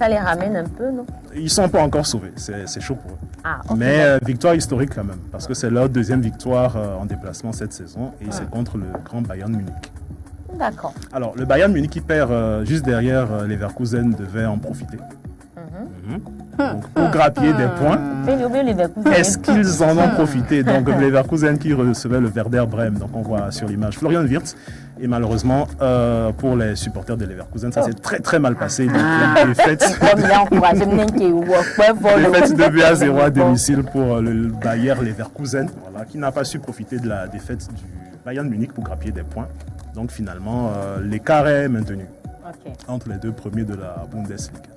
les ramène un peu, non? Ils ne sont pas encore sauvés, c'est chaud pour eux. Ah, okay. Mais victoire historique quand même, parce que c'est leur deuxième victoire en déplacement cette saison, et c'est contre le grand Bayern Munich. D'accord. Alors, le Bayern Munich qui perd juste derrière Leverkusen devait en profiter. Donc, pour grappiller des points. Est-ce qu'ils en ont profité? Donc, Leverkusen qui recevait le Werder Bremen. Donc, on voit sur l'image Florian Wirtz. Et malheureusement, pour les supporters de Leverkusen, ça s'est très très mal passé. Donc, défaite de 2-0 à domicile pour le Bayer Leverkusen, voilà, qui n'a pas su profiter de la défaite du Bayern Munich pour grappiller des points. Donc, finalement, l'écart est maintenu entre les deux premiers de la Bundesliga.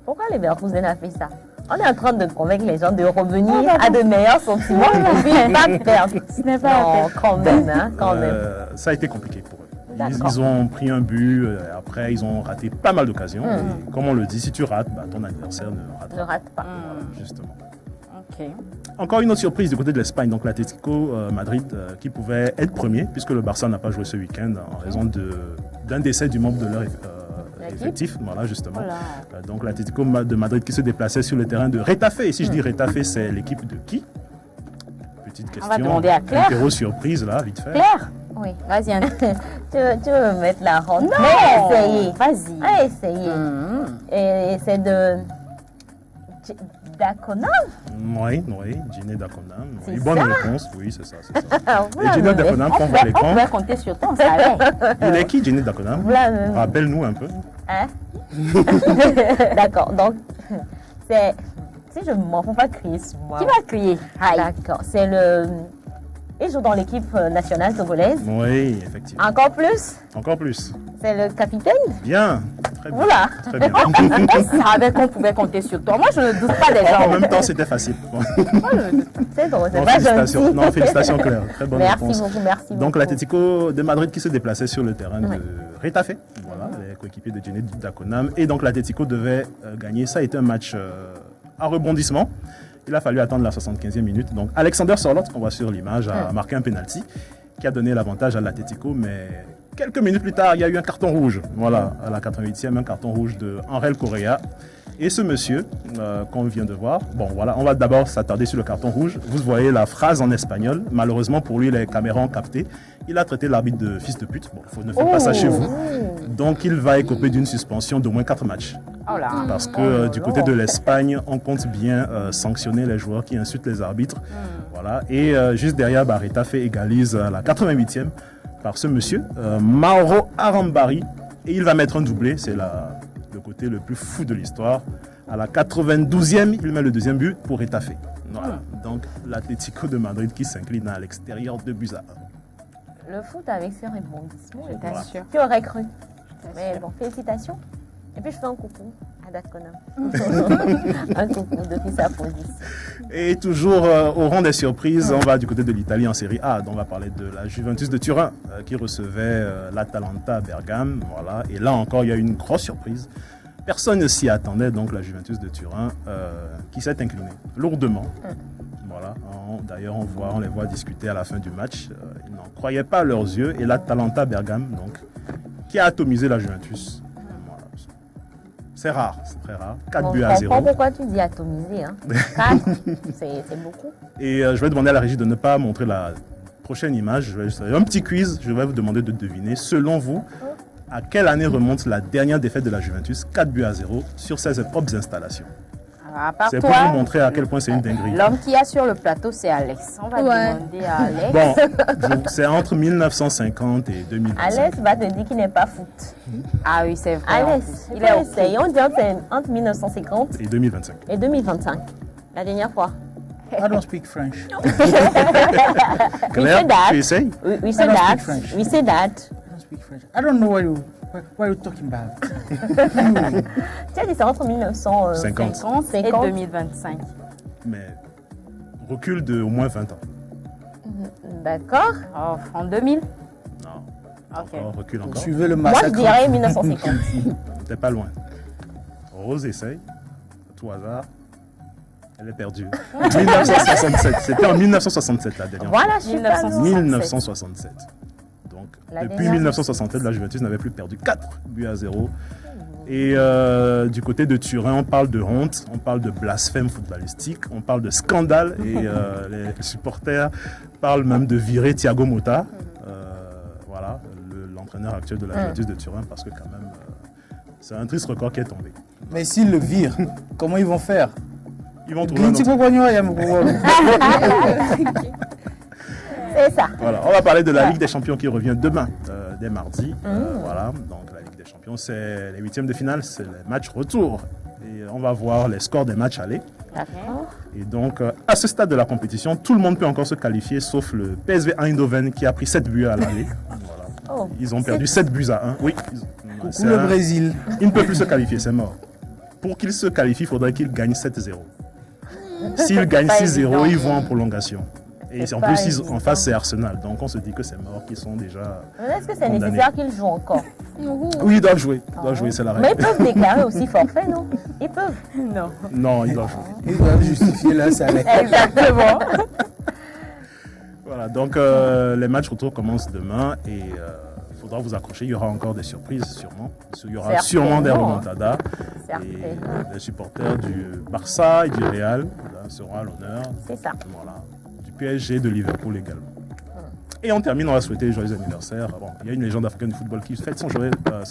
Pourquoi Leverkusen a fait ça? On est en train de convaincre les gens de revenir à de meilleurs sentiments et pas perdre. Ce n'est pas non, quand même, hein, quand même. Ça a été compliqué pour eux. Ils ont pris un but, après ils ont raté pas mal d'occasions. Et comme on le dit, si tu rates, ton adversaire ne rate pas. Voilà, justement. Okay. Encore une autre surprise du côté de l'Espagne, donc l'Atlético Madrid qui pouvait être premier puisque le Barça n'a pas joué ce week-end en raison d'un décès du membre de leur effectif, voilà justement. Donc l'Atlético de Madrid qui se déplaçait sur le terrain de Retafe. Et si je dis Retafe, c'est l'équipe de qui? Petite question. On va demander à Claire. Interro surprise là, vite fait. Claire? Oui, vas-y. tu veux me mettre la honte? Non, essayer. Vas-y. Essayer. Et c'est de Daconam? Oui, Gine Daconam. Oui, bonne réponse, oui, c'est ça. Et Gine Daconam, quand on voit l'écran. On pouvait compter sur toi, on savait. Il est qui, Gine Daconam? Rappelle-nous un peu. Hein? D'accord, donc, c'est. Si je m'en fous pas crier sur moi. Qui va crier? D'accord, c'est le. Il joue dans l'équipe nationale togolaise. Oui, effectivement. Encore plus? Encore plus. C'est le capitaine? Bien, très bien. Voilà. Très bien. On savait qu'on pouvait compter sur toi. Moi, je ne doute pas des gens. En même temps, c'était facile. C'est drôle, c'est non, pas félicitations. gentil. Non, félicitations Claire. Très bonne réponse. Merci beaucoup. Donc l'Atlético de Madrid qui se déplaçait sur le terrain de Retafe. Voilà, les coéquipiers de Gine Daconam. Et donc l'Atlético devait gagner. Ça a été un match à rebondissement. Il a fallu attendre la 75e minute. Donc Alexander Sorloth, qu'on voit sur l'image, a marqué un penalty qui a donné l'avantage à l'Atlético. Mais quelques minutes plus tard, il y a eu un carton rouge. Voilà, à la 88e, un carton rouge de Angel Correa. Et ce monsieur qu'on vient de voir, bon voilà, on va d'abord s'attarder sur le carton rouge. Vous voyez la phrase en espagnol. Malheureusement pour lui, les caméras ont capté. Il a traité l'arbitre de fils de pute. Bon, ne faites pas ça chez vous. Donc il va écoper d'une suspension d'au moins 4 matchs. Oh là. Parce que du côté de l'Espagne, on compte bien sanctionner les joueurs qui insultent les arbitres. Voilà. Et juste derrière, Retafe égalise à la 88e par ce monsieur, Mauro Arambari. Et il va mettre un doublé. C'est le côté le plus fou de l'histoire. À la 92e, il met le deuxième but pour Retafe. Voilà. Donc l'Atlético de Madrid qui s'incline à l'extérieur de buts à 1. Le foot avec ses rebondissements, Bien sûr. Tu aurais cru. Mais bon, félicitations. Et puis je fais un coucou à Daconam. Un coucou depuis sa position. Et toujours au rang des surprises, on va du côté de l'Italie en Série A. Donc on va parler de la Juventus de Turin qui recevait l'Atalanta à Bergame. Voilà. Et là encore, il y a une grosse surprise. Personne ne s'y attendait, donc la Juventus de Turin qui s'est inclinée lourdement. Voilà. D'ailleurs, on les voit discuter à la fin du match. Ils n'en croyaient pas leurs yeux. Et l'Atalanta Bergame, donc, qui a atomisé la Juventus. Voilà. C'est rare, c'est très rare. 4 buts à 0. Je comprends pourquoi tu dis atomisé. Hein. 4, c'est beaucoup. Et je vais demander à la régie de ne pas montrer la prochaine image. Un petit quiz, je vais vous demander de deviner. Selon vous, à quelle année remonte la dernière défaite de la Juventus, 4 buts à 0, sur ses propres installations? C'est pour vous montrer à quel point c'est une dinguerie. L'homme qui est sur le plateau, c'est Alex. On va demander à Alex. Bon, c'est entre 1950 et 2025. Alex va te dire qu'il n'est pas foot. Ah oui, c'est vrai. Alex, il a essayé. On dirait que c'est entre 1950 et 2025. Et 2025. La dernière fois. I don't speak French. Claire, tu essayes? We say that. We say that. I don't speak French. I don't know what you're talking about. Tu as dit c'est entre 1950 et 2025. Mais recul de au moins 20 ans. D'accord. Oh, en 2000? Non. Ok. On recule encore. Suivez le Moi, massacre. je dirais 1950. T'es pas loin. Rose essaye. À tout hasard. Elle est perdue. 1967. C'était en 1967 la dernière Voilà, fois. je suis pas loin. 1967. Donc, La depuis dernière 1967, la Juventus n'avait plus perdu 4-0. Et du côté de Turin, on parle de honte, on parle de blasphème footballistique, on parle de scandale et les supporters parlent même de virer Thiago Motta, voilà, l'entraîneur actuel de la Juventus de Turin, parce que quand même, c'est un triste record qui est tombé. Mais s'ils le virent, comment ils vont faire? Ils vont trouver un autre. C'est ça. Voilà, on va parler de la Ligue des Champions qui revient demain, dès mardi. Voilà, donc la Ligue des Champions, c'est les huitièmes de finale, c'est les matchs retour. Et on va voir les scores des matchs aller. D'accord. Et donc, à ce stade de la compétition, tout le monde peut encore se qualifier, sauf le PSV Eindhoven qui a pris 7 buts à l'aller. Voilà. Oh, Ils ont perdu 7 buts à 1. Oui. Coucou le Brésil. Ils ne peuvent plus se qualifier, c'est mort. Pour qu'ils se qualifient, il faudrait qu'ils gagnent 7-0. S'ils gagnent 6-0, ils vont en prolongation. Et en plus, en face, c'est Arsenal. Donc, on se dit que c'est mort, qu'ils sont déjà. Est-ce que c'est condamnés. nécessaire qu'ils jouent encore? Oui, ils doivent jouer. Ils doivent jouer, c'est la règle. Mais ils peuvent déclarer aussi forfait, non? Ils peuvent. Non. Non, ils doivent jouer. Ils doivent justifier leur salaire. Exactement. Voilà, donc les matchs retour commencent demain et il faudra vous accrocher. Il y aura encore des surprises, sûrement. Il y aura sûrement des remontadas. Et les supporters du Barça et du Real là, seront à l'honneur. C'est ça. Voilà. Du PSG, de Liverpool également. Et on termine, on va souhaiter joyeux anniversaire. Bon, il y a une légende africaine du football qui fête son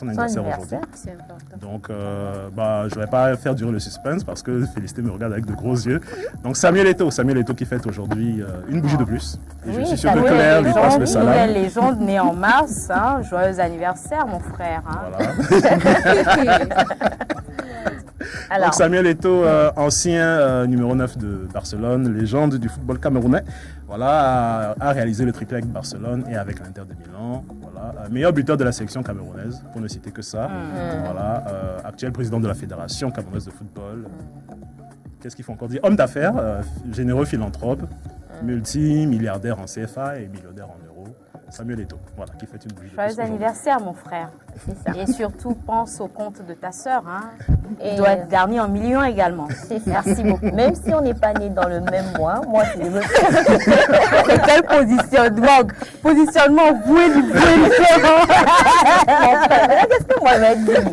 anniversaire aujourd'hui. C'est important. Donc, je ne vais pas faire durer le suspense parce que Félicité me regarde avec de gros yeux. Donc, Samuel Eto'o qui fête aujourd'hui une bougie de plus. Et je suis sûr que Claire lui passe le salam. Nouvelle légende née en mars. Hein. Joyeux anniversaire, mon frère. Hein. Voilà. Alors. Donc, Samuel Eto'o, ancien numéro 9 de Barcelone, légende du football camerounais, voilà, a réalisé le triplé avec Barcelone et avec l'Inter de Milan. Voilà, meilleur buteur de la sélection camerounaise, pour ne citer que ça. Voilà, actuel président de la Fédération camerounaise de football. Qu'est-ce qu'il faut encore dire? Homme d'affaires, généreux philanthrope, multimilliardaire en CFA et millionnaire en euros. Samuel Eto'o, voilà, qui fait une bougie. Joyeux anniversaire, mon frère. Et surtout, pense au compte de ta sœur. Hein. Il doit être garni en millions également. Merci beaucoup. Même si on n'est pas né dans le même mois, moi, c'est le C'est quel positionnement? Positionnement voué du Qu'est-ce que moi, je vais dire?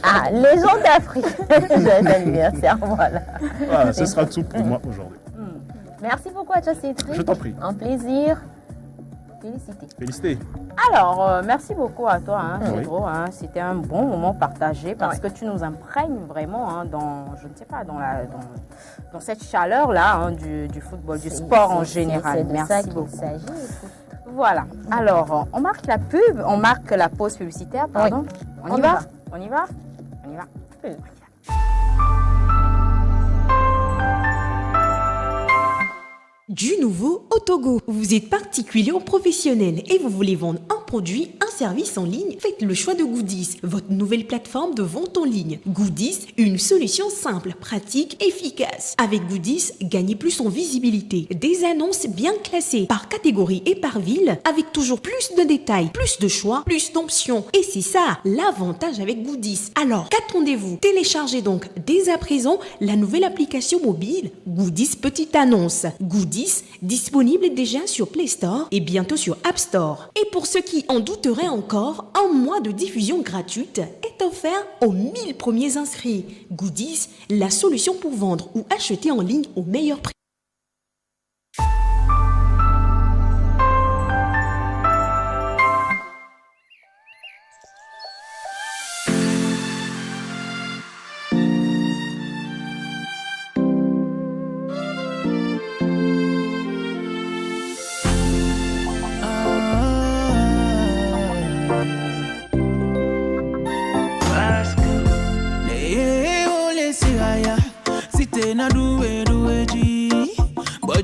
Ah, légende d'Afrique. Joyeux anniversaire, voilà. Voilà, ce sera tout pour moi aujourd'hui. Merci beaucoup à toi, Cédric. Je t'en prie. Un plaisir. Félicité. Alors, merci beaucoup à toi, hein, Oui. Pedro. Hein. C'était un bon moment partagé parce que tu nous imprègnes vraiment hein, dans, je ne sais pas, dans cette chaleur-là hein, du football, du sport en général. C'est de merci ça qu'il beaucoup. s'agit. Voilà. Alors, on marque la pub, on marque la pause publicitaire, pardon. Oui. On y va. On y va. On y va. Du nouveau au Togo. Vous êtes particulier ou professionnel et vous voulez vendre un produit, un service en ligne? Faites le choix de Goodies, votre nouvelle plateforme de vente en ligne. Goodies, une solution simple, pratique, efficace. Avec Goodies, gagnez plus en visibilité. Des annonces bien classées par catégorie et par ville, avec toujours plus de détails, plus de choix, plus d'options. Et c'est ça, l'avantage avec Goodies. Alors, qu'attendez-vous? Téléchargez donc dès à présent la nouvelle application mobile Goodies Petite Annonce. Goodies, disponible déjà sur Play Store et bientôt sur App Store. Et pour ceux qui en douteraient encore, un mois de diffusion gratuite est offert aux 1000 premiers inscrits. Goodies, la solution pour vendre ou acheter en ligne au meilleur prix.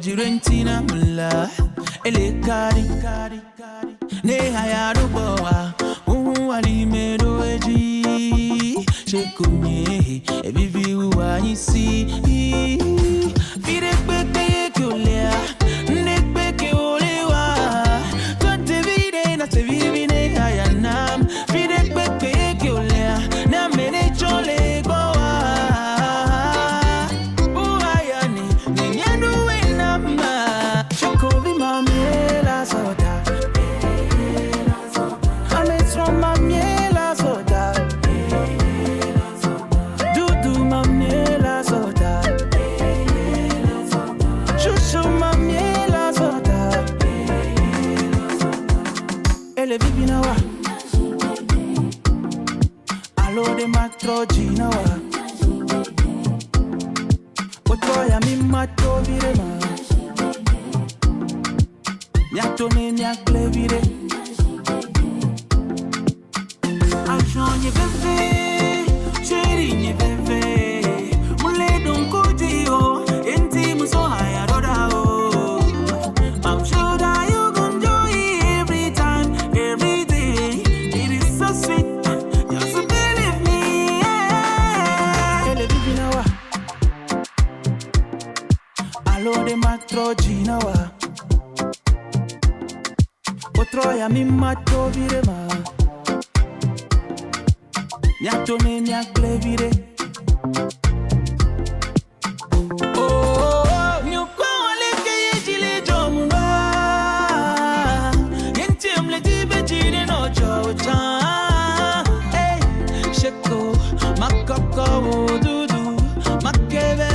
Jirentina mula ele kari ne hayado boa wali medo eji shekunye e bibi wa yisi fire peke kolea ne peke olewa Otoya mima tovire ma. Nyatone nyaklevire. Action ye bébé, chérie ye bébé. Moulé donc côté oh, intime so high adoda oh. I'm sure that you gon' enjoy every time, every day. It is so sweet, just believe me. Yeah. Ele vivi na wa, allo de matro gina wa. Otroya mima tovire ma. Nyatone nyaklevire. Oh, nyuko aleke yejile jomwa. Yentem le tibe jine no joja. Hey, sheko makoko dudu makebe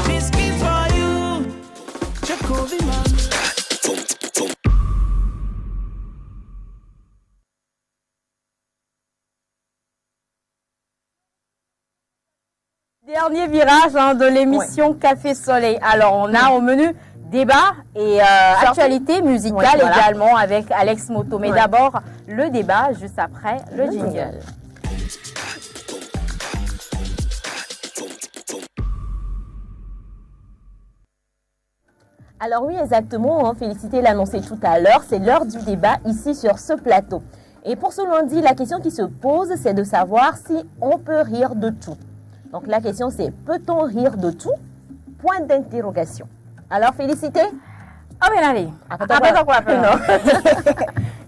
this kiss for you. Sheko vima. Dernier virage de l'émission Café Soleil. Alors, on a au menu débat et actualité musicale également avec Alex Moto. Mais d'abord, le débat juste après le jingle. Alors oui, exactement, Félicité l'a annoncé tout à l'heure, c'est l'heure du débat ici sur ce plateau. Et pour ce lundi, la question qui se pose, c'est de savoir si on peut rire de tout. Donc la question c'est, peut-on rire de tout? Point d'interrogation. Alors Félicité? Ah bien allez. Après quoi?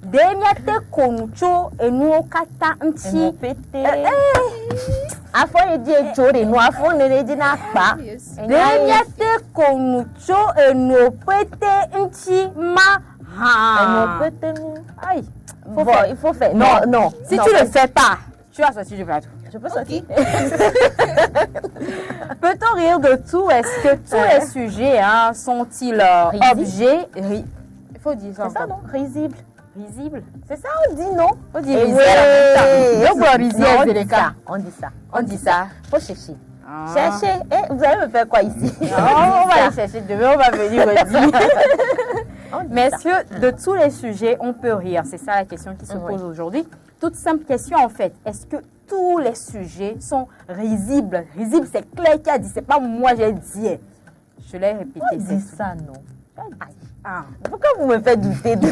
Demiate koncho enu kata nti pété. Afo edi echore nu afo neredi na pa. Demiate koncho enu pété nti ma ha. Enu pété nu. Aïe. Il faut faire. Non. Si tu ne le fais pas, tu vas sortir du plateau. Je peux sortir. Peut-on rire de tout? Est-ce que tous les sujets sont-ils objets? Il faut dire ça. C'est ça, non? Risible. Risible. C'est ça, on dit non? On dit risible. On dit ça. Faut chercher. Chercher. Vous allez me faire quoi ici? On va aller chercher. Demain, on va venir redire. Mais est-ce que de tous les sujets, on peut rire? C'est ça la question qui se pose aujourd'hui. Toute simple question en fait. Est-ce que tous les sujets sont risibles? Risible, c'est Claire qui a dit, c'est pas moi j'ai dit. Je l'ai répété. C'est ça, non? Ah. Pourquoi vous me faites douter de...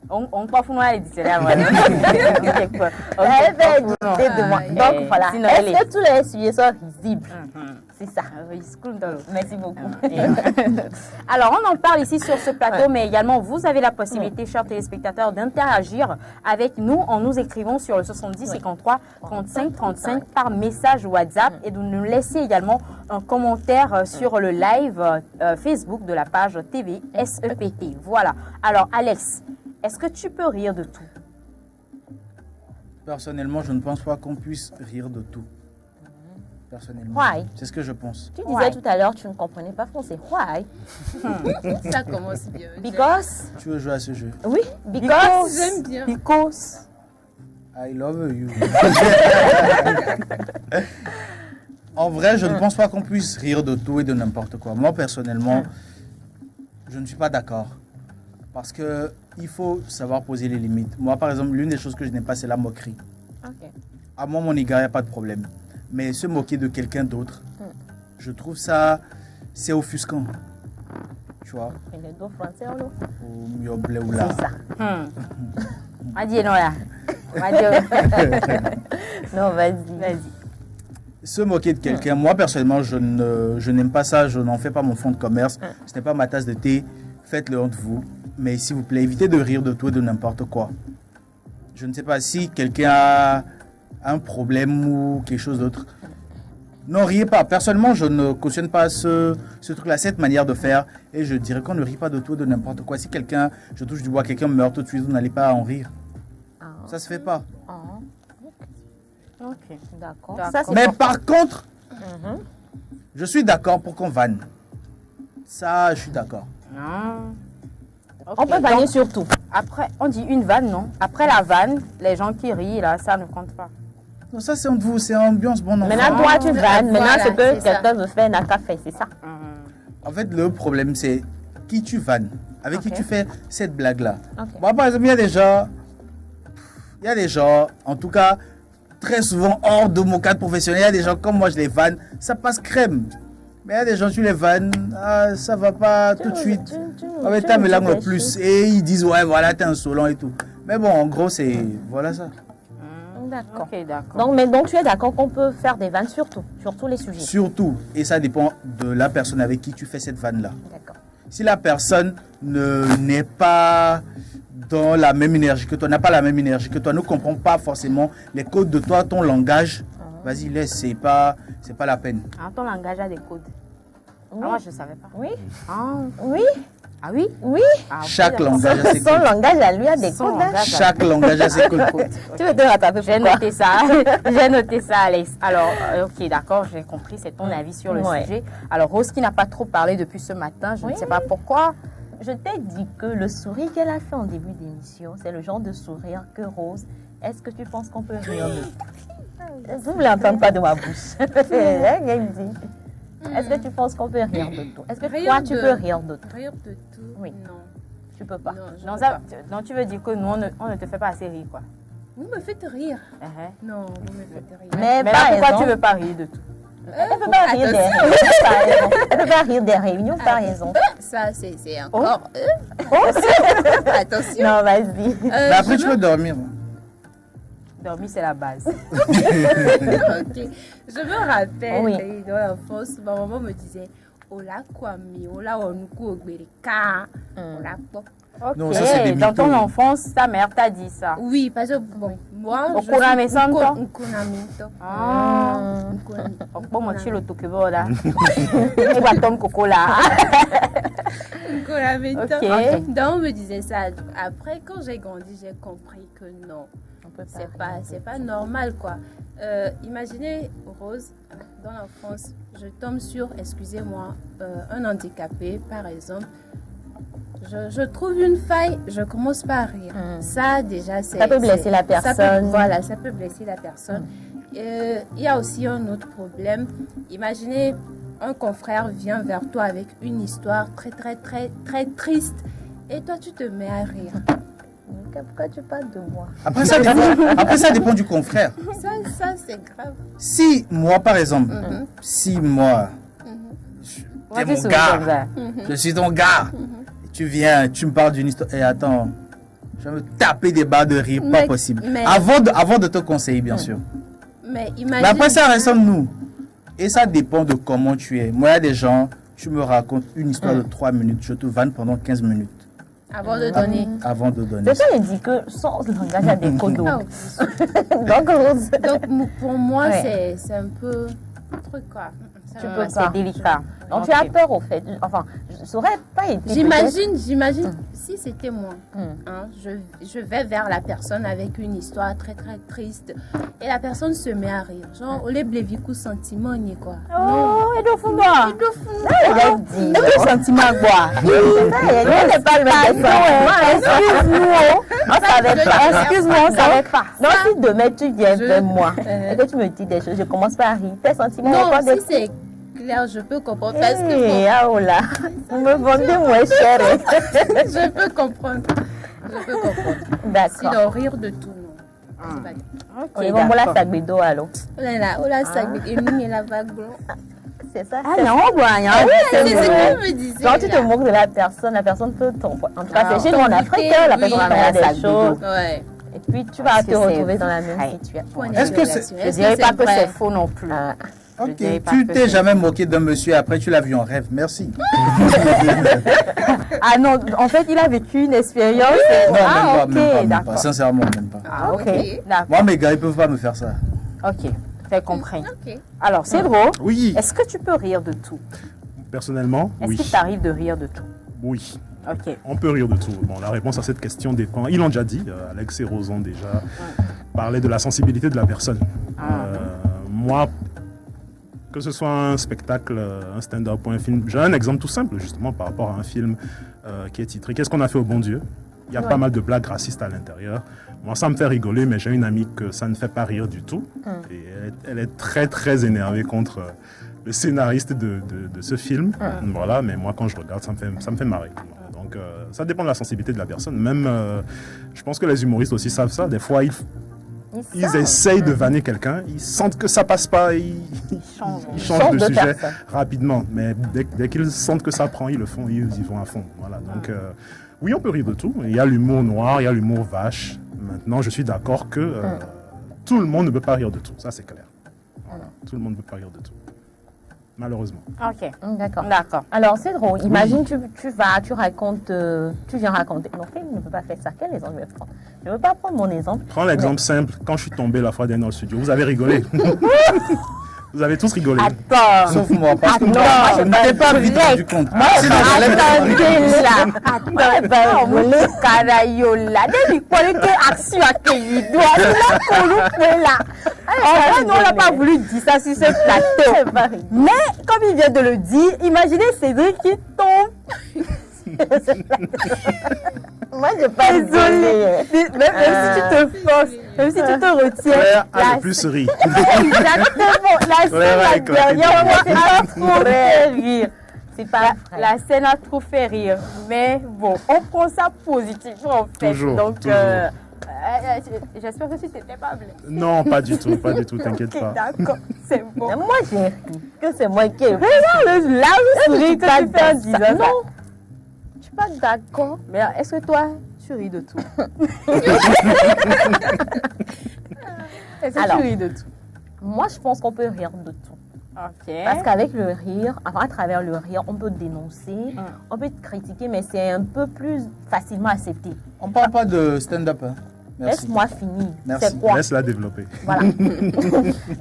On peut faire un éditeur. Donc voilà. Est-ce que tous les sujets sont risibles? C'est ça. Merci beaucoup. Alors, on en parle ici sur ce plateau, mais également, vous avez la possibilité, chers téléspectateurs, d'interagir avec nous en nous écrivant sur le 70 53 35 35 par message WhatsApp et de nous laisser également un commentaire sur le live Facebook de la page TV SEPT. Voilà. Alors, Alex, est-ce que tu peux rire de tout? Personnellement, je ne pense pas qu'on puisse rire de tout. Personnellement. Why? C'est ce que je pense. Tu disais tout à l'heure, tu ne comprenais pas français. Why? Ça commence bien. Because? Tu veux jouer à ce jeu? Oui, because. J'aime bien. Because. I love you. En vrai, je ne pense pas qu'on puisse rire de tout et de n'importe quoi. Moi, personnellement, je ne suis pas d'accord. Parce que il faut savoir poser les limites. Moi, par exemple, l'une des choses que je n'aime pas, c'est la moquerie. À moi, mon égard, il n'y a pas de problème. Mais se moquer de quelqu'un d'autre, je trouve ça, c'est offusquant. Tu vois? Et les deux français, on C'est ça. Vas-y, non, là. Non, vas-y. Se moquer de quelqu'un, moi, personnellement, je n'aime pas ça. Je n'en fais pas mon fonds de commerce. Ce n'est pas ma tasse de thé. Faites-le entre vous. Mais s'il vous plaît, évitez de rire de tout et de n'importe quoi. Je ne sais pas si quelqu'un a un problème ou quelque chose d'autre. Non, riez pas. Personnellement, je ne cautionne pas ce truc-là, cette manière de faire. Et je dirais qu'on ne rit pas de tout, de n'importe quoi. Si quelqu'un, je touche du bois, quelqu'un meurt tout de suite, vous n'allez pas en rire. Ça se fait pas. Ok, d'accord. Mais par contre, je suis d'accord pour qu'on vanne. Ça, je suis d'accord. On peut vanner sur tout. Après, on dit une vanne, non? Après la vanne, les gens qui rient, là, ça ne compte pas. Non, ça, c'est entre vous, c'est ambiance bon enfant. Maintenant, toi, tu vannes. Maintenant, Voilà, ce que c'est ça. quelqu'un veut faire n'a qu'à faire, c'est ça. En fait, le problème, c'est qui tu vannes, avec qui tu fais cette blague-là. Ok. Moi, par exemple, il y a des gens, en tout cas, très souvent hors de mon cadre professionnel, il y a des gens comme moi, je les vanne, ça passe crème. Mais il y a des gens, tu les vannes, ça va pas tout de suite. Ah, mais t'as mes langues plus. Et ils disent, ouais, voilà, t'es insolent et tout. Mais bon, en gros, c'est. Voilà ça. D'accord. Ok, d'accord. Donc, tu es d'accord qu'on peut faire des vannes sur tout, sur tous les sujets. Surtout. Et ça dépend de la personne avec qui tu fais cette vanne-là. D'accord. Si la personne n'est pas dans la même énergie que toi, n'a pas la même énergie que toi, ne comprend pas forcément les codes de toi, ton langage, vas-y, laisse, c'est pas la peine. Ah, ton langage a des codes. Oui. Ah, moi, je ne savais pas. Oui. Ah, Oui. ah oui? Oui. Ah, Chaque ok, langage a ses Son codes. langage à lui a des Son codes. hein. langage. Chaque langage a ses codes. Tu veux te rattraper J'ai pourquoi? noté ça. J'ai noté ça, Alex. Alors, ok, d'accord, j'ai compris. C'est ton avis sur le Ouais. sujet. Alors, Rose qui n'a pas trop parlé depuis ce matin, je ne sais pas pourquoi. Je t'ai dit que le sourire qu'elle a fait en début d'émission, c'est le genre de sourire que Rose, est-ce que tu penses qu'on peut rire de vous ne l'entendez pas de ma bouche. Elle dit. Est-ce que tu penses qu'on peut rire de tout? Est-ce que Rire toi, tu de- peux rire de tout? Rire de tout. Oui. Non. Tu peux pas. Non, je Non, peux ça, pas. non, tu veux dire que nous, on ne te fait pas assez rire, quoi. Vous me faites rire. Uh-huh. Non, vous me faites rire. Mais Mais par là, pourquoi exemple, tu veux pas rire de tout? elle ne peut pas rire des réunions. Par exemple. Elle ne peut pas rire des réunions, par exemple. Ça, c'est encore. Attention. Non, vas-y. Mais après, tu peux dormir. Dormir, c'est la base. Ok. Je me rappelle, Oui. dans l'enfance, ma maman me disait Ola Kwame, Ola Onuku Ogberika. Ola Pop. Ok, Non, ça, c'est des dans ton mythos. enfance, ta mère t'a dit ça. Oui, parce que bon, moi, Okuna Mesanto. Nkunamento. Ah. Bon, moi, tu le toquebola. Et bah, Tom Coco là. Nkunamento. Ok. Donc, on me disait ça. Après, quand j'ai grandi, j'ai compris que non. C'est pas normal, quoi. Imaginez, Rose, dans l'enfance, je tombe sur, excusez-moi, un handicapé, par exemple. Je trouve une faille, je commence par rire. Ça, déjà, c'est... Ça peut blesser la ça peut- personne. voilà, ça peut blesser la personne. Il y a aussi un autre problème. Imaginez, un confrère vient vers toi avec une histoire très, très, très, très triste. Et toi, tu te mets à rire. Pourquoi tu parles de moi? Après, ça dépend du confrère. Ça c'est grave. Si moi, par exemple, si moi, t'es mon gars, je suis ton gars, et tu viens, tu me parles d'une histoire, et attends, je vais me taper des barres de rire, pas Mais- possible. mais- Avant de te conseiller, bien sûr. Mais Mais imagine... après, ça reste en nous. Et ça dépend de comment tu es. Moi, il y a des gens, tu me racontes une histoire de 3 minutes, je te vanne pendant 15 minutes. Avant de donner. Avant de donner. C'est ça, il dit que son langage a des codes. Ah, Donc, Rose. Donc, pour moi, Ouais. c'est un peu un truc, quoi. Tu peux c'est pas. délicat. Donc, Ok. tu as peur au fait. Enfin, ça aurait pas été. J'imagine, si c'était moi, hein, je vais vers la personne avec une histoire très très triste et la personne se met à rire. Genre, les blévicou sentiments, ni quoi. Oh, et de fou moi. Et de fou. Il a dit. Et le sentiment à boire. On n'est pas le même personne. Excuse-nous. On savait pas. Excuse-moi, on savait pas. Non, si demain tu viens vers moi et que tu me dis des choses, je commence pas à rire. Tes sentiments Non, pas si c'est clair, je peux comprendre. Parce que Eh, ah, oh là. Vous me vendez moins cher. je peux comprendre. Je peux comprendre. D'accord. Sinon, rire de tout, non. C'est pas bien. On est bon, là, ça bédo, alors. Oh là, ça et nous, la vague blanc. C'est ça. Ah non, on boit rien. C'est ce vrai. que je me disais. Quand tu te là. moques de la personne peut tomber. En tout cas, Ah, c'est chez nous en Afrique, la oui, personne oui, fait ça des choses. Ouais. Et puis, tu vas te retrouver dans la même situation. Est-ce que c'est... Je dirais pas que c'est faux non plus. Ok, dirais pas tu que t'es c'est- jamais moqué d'un monsieur, après tu l'as vu en rêve. Merci. Ah non, en fait, il a vécu une expérience. Non, Ah, même pas, ok, même pas. d'accord. Sincèrement, même pas. Ah, ok, d'accord. Moi, mes gars, ils peuvent pas me faire ça. Ok. J'ai compris. Ok. Alors, Cédro, Oui. est-ce que tu peux rire de tout? Personnellement, Est-ce oui. qu'il t'arrive de rire de tout? Oui. Ok. On peut rire de tout. Bon, la réponse à cette question dépend. Ils l'ont déjà dit, Alex et Rose ont déjà parlé de la sensibilité de la personne. Moi, que ce soit un spectacle, un stand-up ou un film, j'ai un exemple tout simple justement par rapport à un film qui est titré Qu'est-ce qu'on a fait au bon Dieu? Il y a pas mal de blagues racistes à l'intérieur. Moi, ça me fait rigoler, mais j'ai une amie que ça ne fait pas rire du tout. Et elle est très, très énervée contre le scénariste de ce film. Voilà, mais moi, quand je regarde, ça me fait marrer. Donc, ça dépend de la sensibilité de la personne. Même, je pense que les humoristes aussi savent ça. Des fois, ils essayent de vanner quelqu'un, ils sentent que ça passe pas, ils changent de sujet rapidement. Mais dès qu'ils sentent que ça prend, ils le font, ils y vont à fond. Voilà, donc... oui, on peut rire de tout. Il y a l'humour noir, il y a l'humour vache. Maintenant, je suis d'accord que tout le monde ne peut pas rire de tout. Ça, c'est clair. Voilà. Tout le monde ne peut pas rire de tout. Malheureusement. Ok. D'accord. Alors, c'est drôle. Imagine, tu racontes, tu viens raconter. Non, il ne peut pas faire ça. Quel exemple je vais prendre? Je ne veux pas prendre mon exemple. Prends l'exemple simple. Quand je suis tombé la fois dernière dans le studio, vous avez rigolé. Vous avez tous rigolé. Attends. Sauf moi, parce que Attends, moi, je n'étais pas vite rendu compte. Attendez là. Attends, le carayola. Depuis que action à qu'il doit là. En vrai, nous, on n'a pas voulu dire ça sur ce plateau. Mais, comme il vient de le dire, imaginez Cédric qui tombe. Moi, je pas désolée. Même si tu te forces, même si tu te retiens. Claire a le plus ri. Exactement. La scène derrière moi, c'est pas trop fait rire. C'est pas la scène a trop fait rire. Mais bon, on prend ça positivement en fait. Toujours. Donc, toujours. J'espère que tu t'étais pas blessé. Non, pas du tout, t'inquiète pas. D'accord, c'est bon. Mais moi, j'ai ri. Que c'est moi qui ai ri. Regarde le large sourire que tu fais en disant ça. Non. Je suis pas d'accord. Mais est-ce que toi, tu ris de tout? Est-ce que tu ris de tout? Moi, je pense qu'on peut rire de tout. Ok. Parce qu'avec le rire, enfin, à travers le rire, on peut dénoncer, on peut critiquer, mais c'est un peu plus facilement accepté. On ne parle pas de stand-up. Hein. Laisse-moi finir. Merci. C'est quoi? Laisse-la développer. Voilà.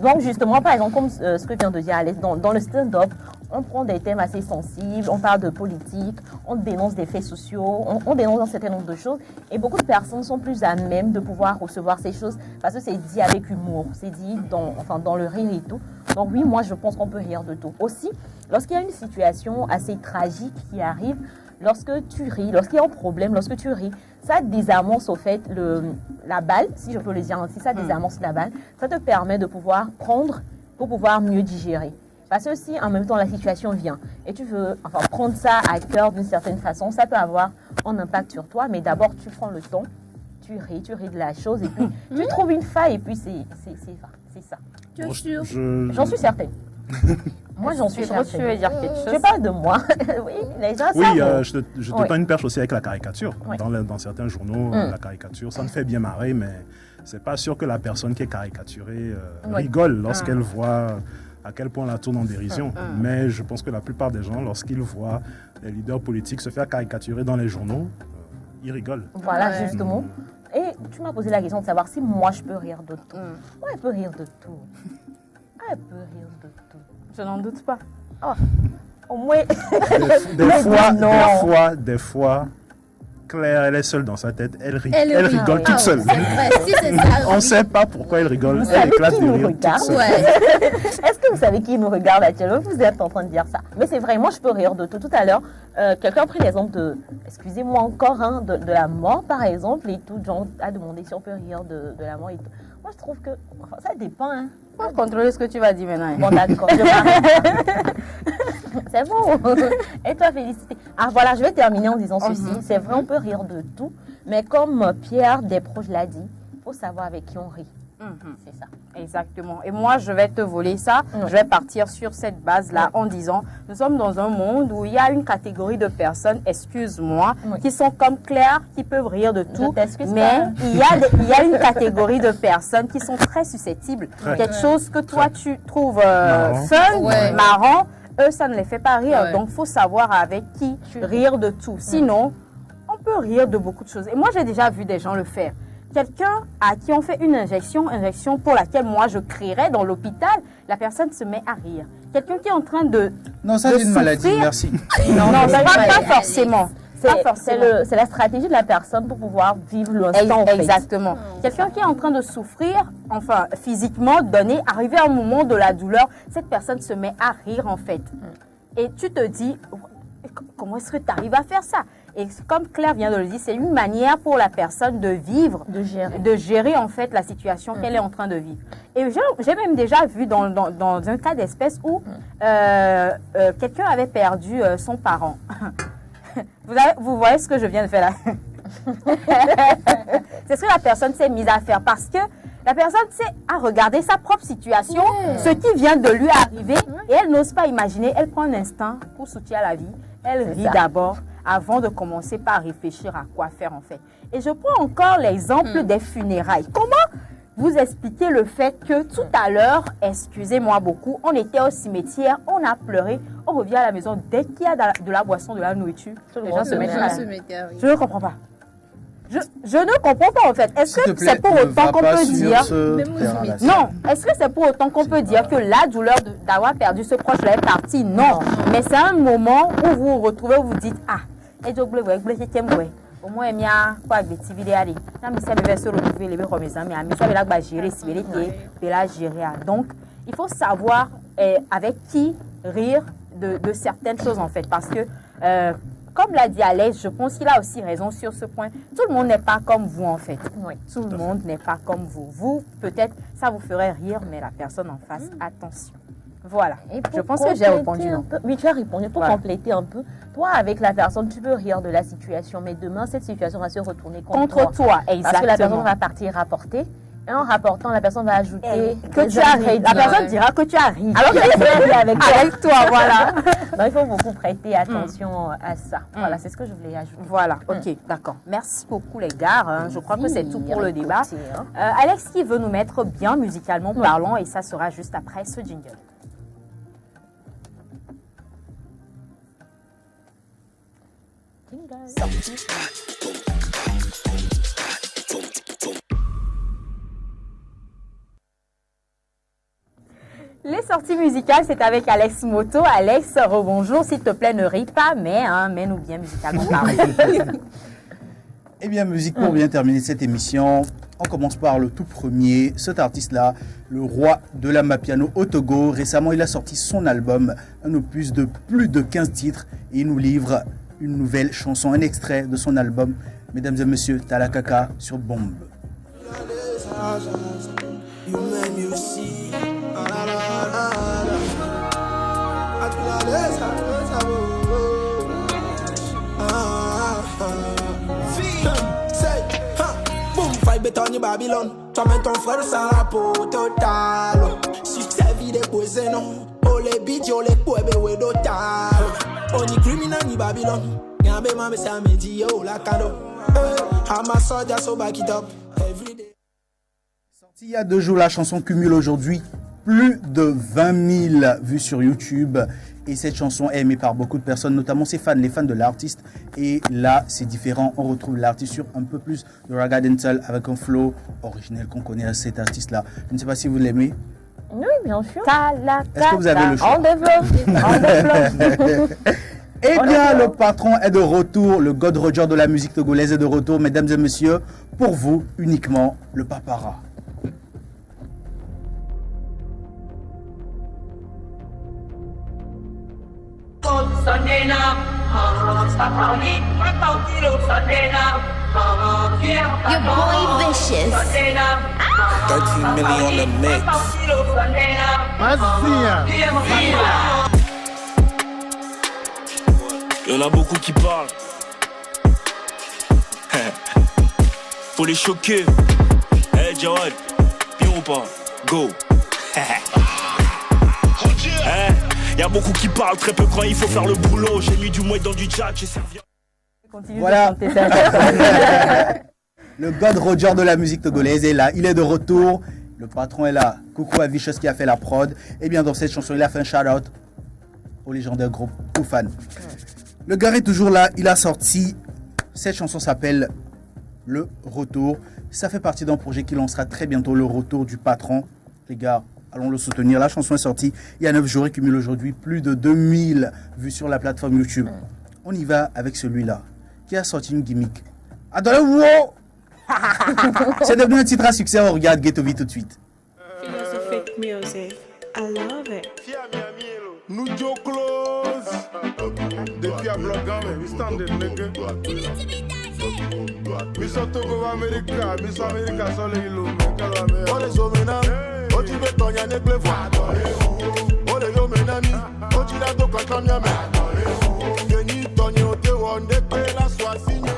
Donc justement, par exemple, comme ce que vient de dire Alex, dans le stand-up, on prend des thèmes assez sensibles, on parle de politique, on dénonce des faits sociaux, on dénonce un certain nombre de choses. Et beaucoup de personnes sont plus à même de pouvoir recevoir ces choses parce que c'est dit avec humour, c'est dit dans le rire et tout. Donc oui, moi je pense qu'on peut rire de tout. Aussi, lorsqu'il y a une situation assez tragique qui arrive, lorsque tu ris, lorsqu'il y a un problème, lorsque tu ris, ça désamorce au fait la balle, si je peux le dire ainsi, ça désamorce la balle. Ça te permet de pouvoir prendre pour pouvoir mieux digérer. Parce que si en même temps la situation vient et tu veux prendre ça à cœur d'une certaine façon, ça peut avoir un impact sur toi, mais d'abord tu prends le temps, tu ris de la chose et puis tu trouves une faille et puis c'est ça. Tu es sûr? J'en suis certaine. Moi, j'en suis certaine. Tu veux dire quelque chose? Je parle de moi. Oui, les gens Oui, savent. je te tends une perche aussi avec la caricature. Oui. Dans certains journaux, la caricature, ça me fait bien marrer, mais c'est pas sûr que la personne qui est caricaturée rigole lorsqu'elle voit à quel point on la tourne en dérision. Mais je pense que la plupart des gens, lorsqu'ils voient les leaders politiques se faire caricaturer dans les journaux, ils rigolent. Voilà, justement. Et tu m'as posé la question de savoir si moi je peux rire de tout. Moi, elle peut rire de tout. Elle peut rire de tout. Je n'en doute pas. Oh, au moins. Des fois, Claire, elle est seule dans sa tête, elle rigole Ah, toute seule. c'est vrai, si c'est ça, On ne oui. sait pas pourquoi elle rigole, Vous elle savez éclate qui de nous rire regarde? toute seule. Est-ce que vous savez qui nous regarde actuellement? Vous êtes en train de dire ça. Mais c'est vrai, moi je peux rire de tout. Tout à l'heure, quelqu'un a pris l'exemple de, excusez-moi encore, hein, de la mort par exemple, et tout. Genre a demandé si on peut rire de la mort et tout. Moi je trouve que ça dépend. Hein. Faut contrôler ce que tu vas dire maintenant. Bon, d'accord. je m'arrête. C'est bon. Et toi, Félicité? Ah voilà, je vais terminer en disant ceci. C'est vrai, on peut rire de tout. Mais comme Pierre Desproges l'a dit, il faut savoir avec qui on rit. C'est ça. Exactement. Et moi, je vais te voler ça. Je vais partir sur cette base-là en disant, nous sommes dans un monde où il y a une catégorie de personnes, excuse-moi, qui sont comme Claire, qui peuvent rire de tout. Mais il y a une catégorie de personnes qui sont très susceptibles. Quelque chose que toi, tu trouves fun, marrant, eux, ça ne les fait pas rire. Donc, il faut savoir avec qui rire de tout. Sinon, on peut rire de beaucoup de choses. Et moi, j'ai déjà vu des gens le faire. Quelqu'un à qui on fait une injection pour laquelle moi je crierais dans l'hôpital, la personne se met à rire. Quelqu'un qui est en train de Non, ça c'est une maladie, merci. Non, pas forcément. C'est la stratégie de la personne pour pouvoir vivre l'instant. Exactement. Quelqu'un qui est en train de souffrir, enfin physiquement, arrivé à un moment de la douleur, cette personne se met à rire en fait. Et tu te dis, comment est-ce que tu arrives à faire ça? Et comme Claire vient de le dire, c'est une manière pour la personne de vivre, de gérer en fait la situation qu'elle est en train de vivre. Et j'ai même déjà vu dans un cas d'espèce où quelqu'un avait perdu son parent. Vous voyez ce que je viens de faire là? C'est ce que la personne s'est mise à faire parce que la personne s'est à regarder sa propre situation, ce qui vient de lui arriver, et elle n'ose pas imaginer. Elle prend un instant pour soutenir la vie. Elle rit d'abord avant de commencer par réfléchir à quoi faire en fait. Et je prends encore l'exemple des funérailles. Comment vous expliquer le fait que tout à l'heure, excusez-moi beaucoup, on était au cimetière, on a pleuré, on revient à la maison, dès qu'il y a de la boisson, de la nourriture, les gens se mettent à Je ne comprends pas. Je ne comprends pas en fait. Est-ce que c'est pour autant qu'on peut dire... Non. Est-ce que c'est pour autant qu'on peut dire que la douleur d'avoir perdu ce proche là est partie? Non. Mais c'est un moment où vous vous retrouvez, où vous dites, ah, et je voulais au moins il y a quoi de activité aller. Là mais ça me fait se retrouver les comme mes amis, mais ça va là gérer civilité, là gérer. Donc, il faut savoir avec qui rire de certaines choses en fait parce que comme l'a dit Alex, je pense qu'il a aussi raison sur ce point. Tout le monde n'est pas comme vous en fait. Oui, tout le monde n'est pas comme vous. Vous, peut-être, ça vous ferait rire, mais la personne en face, attention. Voilà. Je pense que j'ai répondu. Oui, tu as répondu. Pour compléter un peu, toi, avec la personne, tu peux rire de la situation, mais demain, cette situation va se retourner contre toi. Exactement. Parce que la personne va partir rapporter. Et en rapportant, la personne va ajouter que tu as ri. La personne dira que tu as ri. Alors qu'elle va rire avec toi. Avec toi, voilà. Donc, il faut beaucoup prêter attention à ça. Voilà, c'est ce que je voulais ajouter. Voilà, ok, d'accord. Merci beaucoup, les gars. Je crois que c'est tout pour le débat. Alex qui veut nous mettre bien musicalement parlant, et ça sera juste après ce jingle. Les sorties musicales, c'est avec Alex Moto. Alex, rebonjour, s'il te plaît, ne ris pas, mais mets-nous bien musicalement parler. Eh bien, musique pour bien terminer cette émission. On commence par le tout premier, cet artiste-là, le roi de la Mapiano au Togo. Récemment, il a sorti son album, un opus de plus de 15 titres, et il nous livre une nouvelle chanson, un extrait de son album. Mesdames et messieurs, Talakaka sur Bombe. Betoni Babylone, toi même ton frère sans la peau totale. Succès vide posé non, oh les bitch, oh les poèbes ouais total. On y criminal ni Babylone, yambe mame ça me dit oh la cadeau. I'm a soldier so back it up every day. Sorti il y a 2 jours, la chanson cumule aujourd'hui plus de 20 000 vues sur YouTube. Et cette chanson est aimée par beaucoup de personnes, notamment ses fans, les fans de l'artiste. Et là, c'est différent. On retrouve l'artiste sur un peu plus de raga dancehall avec un flow originel qu'on connaît à cet artiste-là. Je ne sais pas si vous l'aimez. Oui, bien sûr. Est-ce que vous avez le choix? On développe. Eh bien, le patron est de retour. Le God Roger de la musique togolaise est de retour. Mesdames et messieurs, pour vous, uniquement le Papara. Sunday now, Your boy Vicious. 13 million on the mix. Il y en a beaucoup qui parlent. Faut les choquer. Hey Jawad, bien ou pas? Go. Y a beaucoup qui parlent, très peu quand il faut faire le boulot. J'ai mis du mouet dans du chat, j'ai servi. Voilà. Le God Roger de la musique togolaise est là, il est de retour. Le patron est là. Coucou à Vicious qui a fait la prod. Et bien dans cette chanson, il a fait un shout-out au légendaire groupe Koufan. Le gars est toujours là, il a sorti. Cette chanson s'appelle le retour. Ça fait partie d'un projet qui lancera très bientôt, le retour du patron. Les gars, allons le soutenir. La chanson est sortie il y a 9 jours et cumule aujourd'hui plus de 2000 vues sur la plateforme YouTube. On y va avec celui-là qui a sorti une gimmick. Adore-le! C'est devenu un titre à succès. On regarde Ghetto V tout de suite. Philosophic music. I love it. Nous Joe close. Depuis à Blogan, we standing nigga. Miss Togo America, Miss America Soleil. On est au Ménan, on dit que ton yannick le voit. On est au Ménan, on dit la doka comme yamé. Yeni Tonyo te wonde que la soit signée.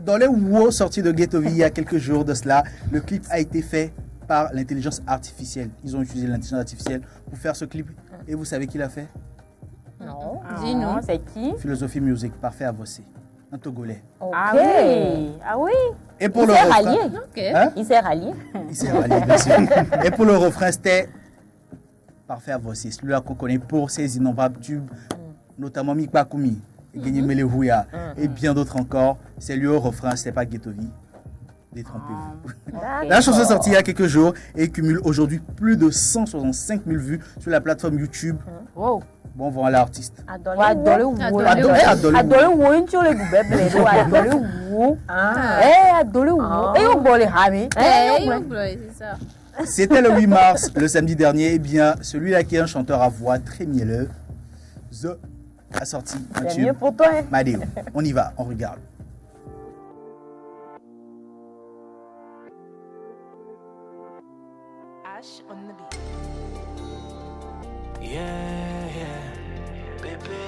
Dans les WoW sorti de Ghetto V il y a quelques jours de cela, le clip a été fait par l'intelligence artificielle. Ils ont utilisé l'intelligence artificielle pour faire ce clip. Et vous savez qui l'a fait? Non. Dis-nous, c'est qui? Philosophie Music, parfait à bosser. Un Togolais. Okay. Ah oui. Ah oui. Et pour il le s'est refrain, rallié. Okay. Hein? Il s'est rallié. Il s'est rallié, bien sûr. Et pour le refrain, c'était parfait à bosser. Celui-là qu'on connaît pour ses innombrables tubes, notamment Mikpa Kumi, Gagné Melehouya et bien d'autres encore. C'est lui au refrain, c'était pas Ghetto V. Détrompez-vous. La chanson est sortie il y a quelques jours et cumule aujourd'hui plus de 165 000 vues sur la plateforme YouTube. Wow. Bon vent à l'artiste. Adore-le. C'était le 8 mars, le samedi dernier. Eh bien, celui-là qui est un chanteur à voix très mielleuse a sorti un tube. Mieux pour toi. Madeo. On y va, on regarde. Ash on the beat. Yeah, bébé,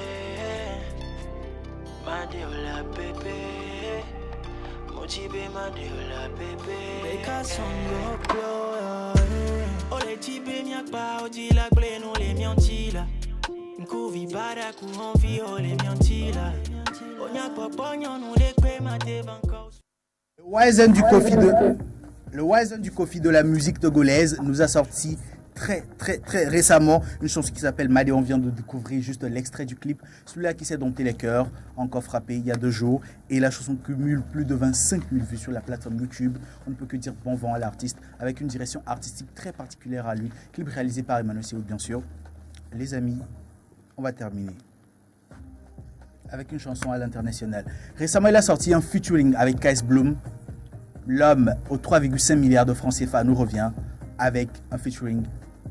Madiola bébé, motivé Madiola bébé. Beka songo ploya, ole tibé miakba odi la ble no le miantila. Nkuvi bara ku envie ole miantila. Onya poponyo no le kwe mate banko. Le Wizen du Kofi de la musique togolaise nous a sorti très récemment une chanson qui s'appelle Madé. On vient de découvrir juste l'extrait du clip. Celui-là qui s'est dompté les cœurs, encore frappé il y a 2 jours. Et la chanson cumule plus de 25 000 vues sur la plateforme YouTube. On ne peut que dire bon vent à l'artiste avec une direction artistique très particulière à lui. Clip réalisé par Emmanuel Seoud, bien sûr. Les amis, on va terminer avec une chanson à l'international. Récemment, il a sorti un featuring avec KS Bloom. L'homme aux 3,5 milliards de francs CFA nous revient avec un featuring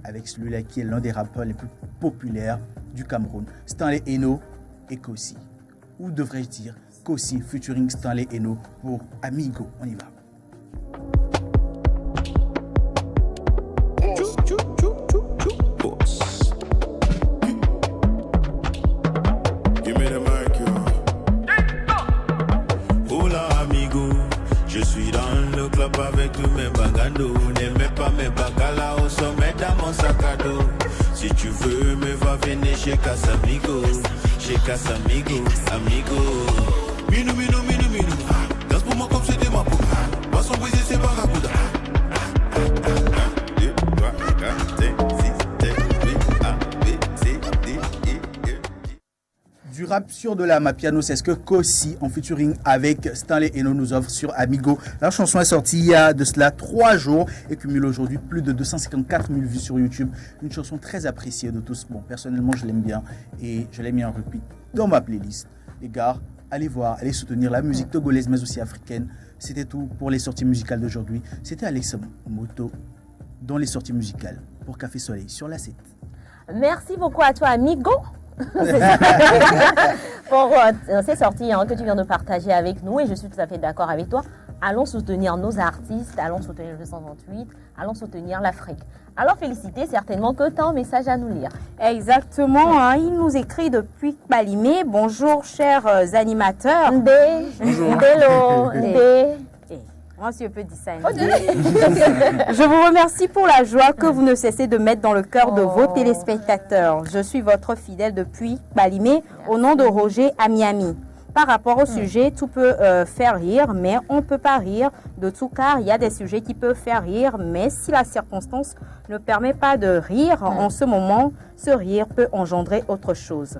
avec celui-là qui est l'un des rappeurs les plus populaires du Cameroun, Stanley Eno et Kossi. Ou devrais-je dire Kossi featuring Stanley Eno pour Amigo. On y va. Avec tous mes bagados, n'aimez pas mes bagalas au sommet dans mon sac à dos. Si tu veux me va venir chez Casamigo, amigo. Minou, danse pour moi comme c'était ma peau. Poisson brisé c'est barracuda. 1, 2, 3, 4, 5, 6, 7, 8, A, B, C, D, E, F. Du rap sur de la Mapiano, c'est ce que Kossi en featuring avec Stanley Eno nous offre sur Amigo. La chanson est sortie il y a de cela 3 jours et cumule aujourd'hui plus de 254 000 vues sur YouTube. Une chanson très appréciée de tous. Bon, personnellement, je l'aime bien et je l'ai mis en repeat dans ma playlist. Les gars, allez voir, allez soutenir la musique togolaise mais aussi africaine. C'était tout pour les sorties musicales d'aujourd'hui. C'était Alex Moto dans les sorties musicales pour Café Soleil sur la 7. Merci beaucoup à toi, Amigo. Pour ces sorties que tu viens de partager avec nous, et je suis tout à fait d'accord avec toi. Allons soutenir nos artistes, allons soutenir le 228, allons soutenir l'Afrique. Alors féliciter certainement que tu as un message à nous lire. Exactement, hein, il nous écrit depuis Balimé. Bonjour chers animateurs. Bonjour. Hello. Moi, si je peux dire ça. Je vous remercie pour la joie que vous ne cessez de mettre dans le cœur de vos téléspectateurs. Je suis votre fidèle depuis Balimé au nom de Roger à Miami. Par rapport au sujet, tout peut faire rire, mais on ne peut pas rire de tout car il y a des sujets qui peuvent faire rire, mais si la circonstance ne permet pas de rire, en ce moment, ce rire peut engendrer autre chose.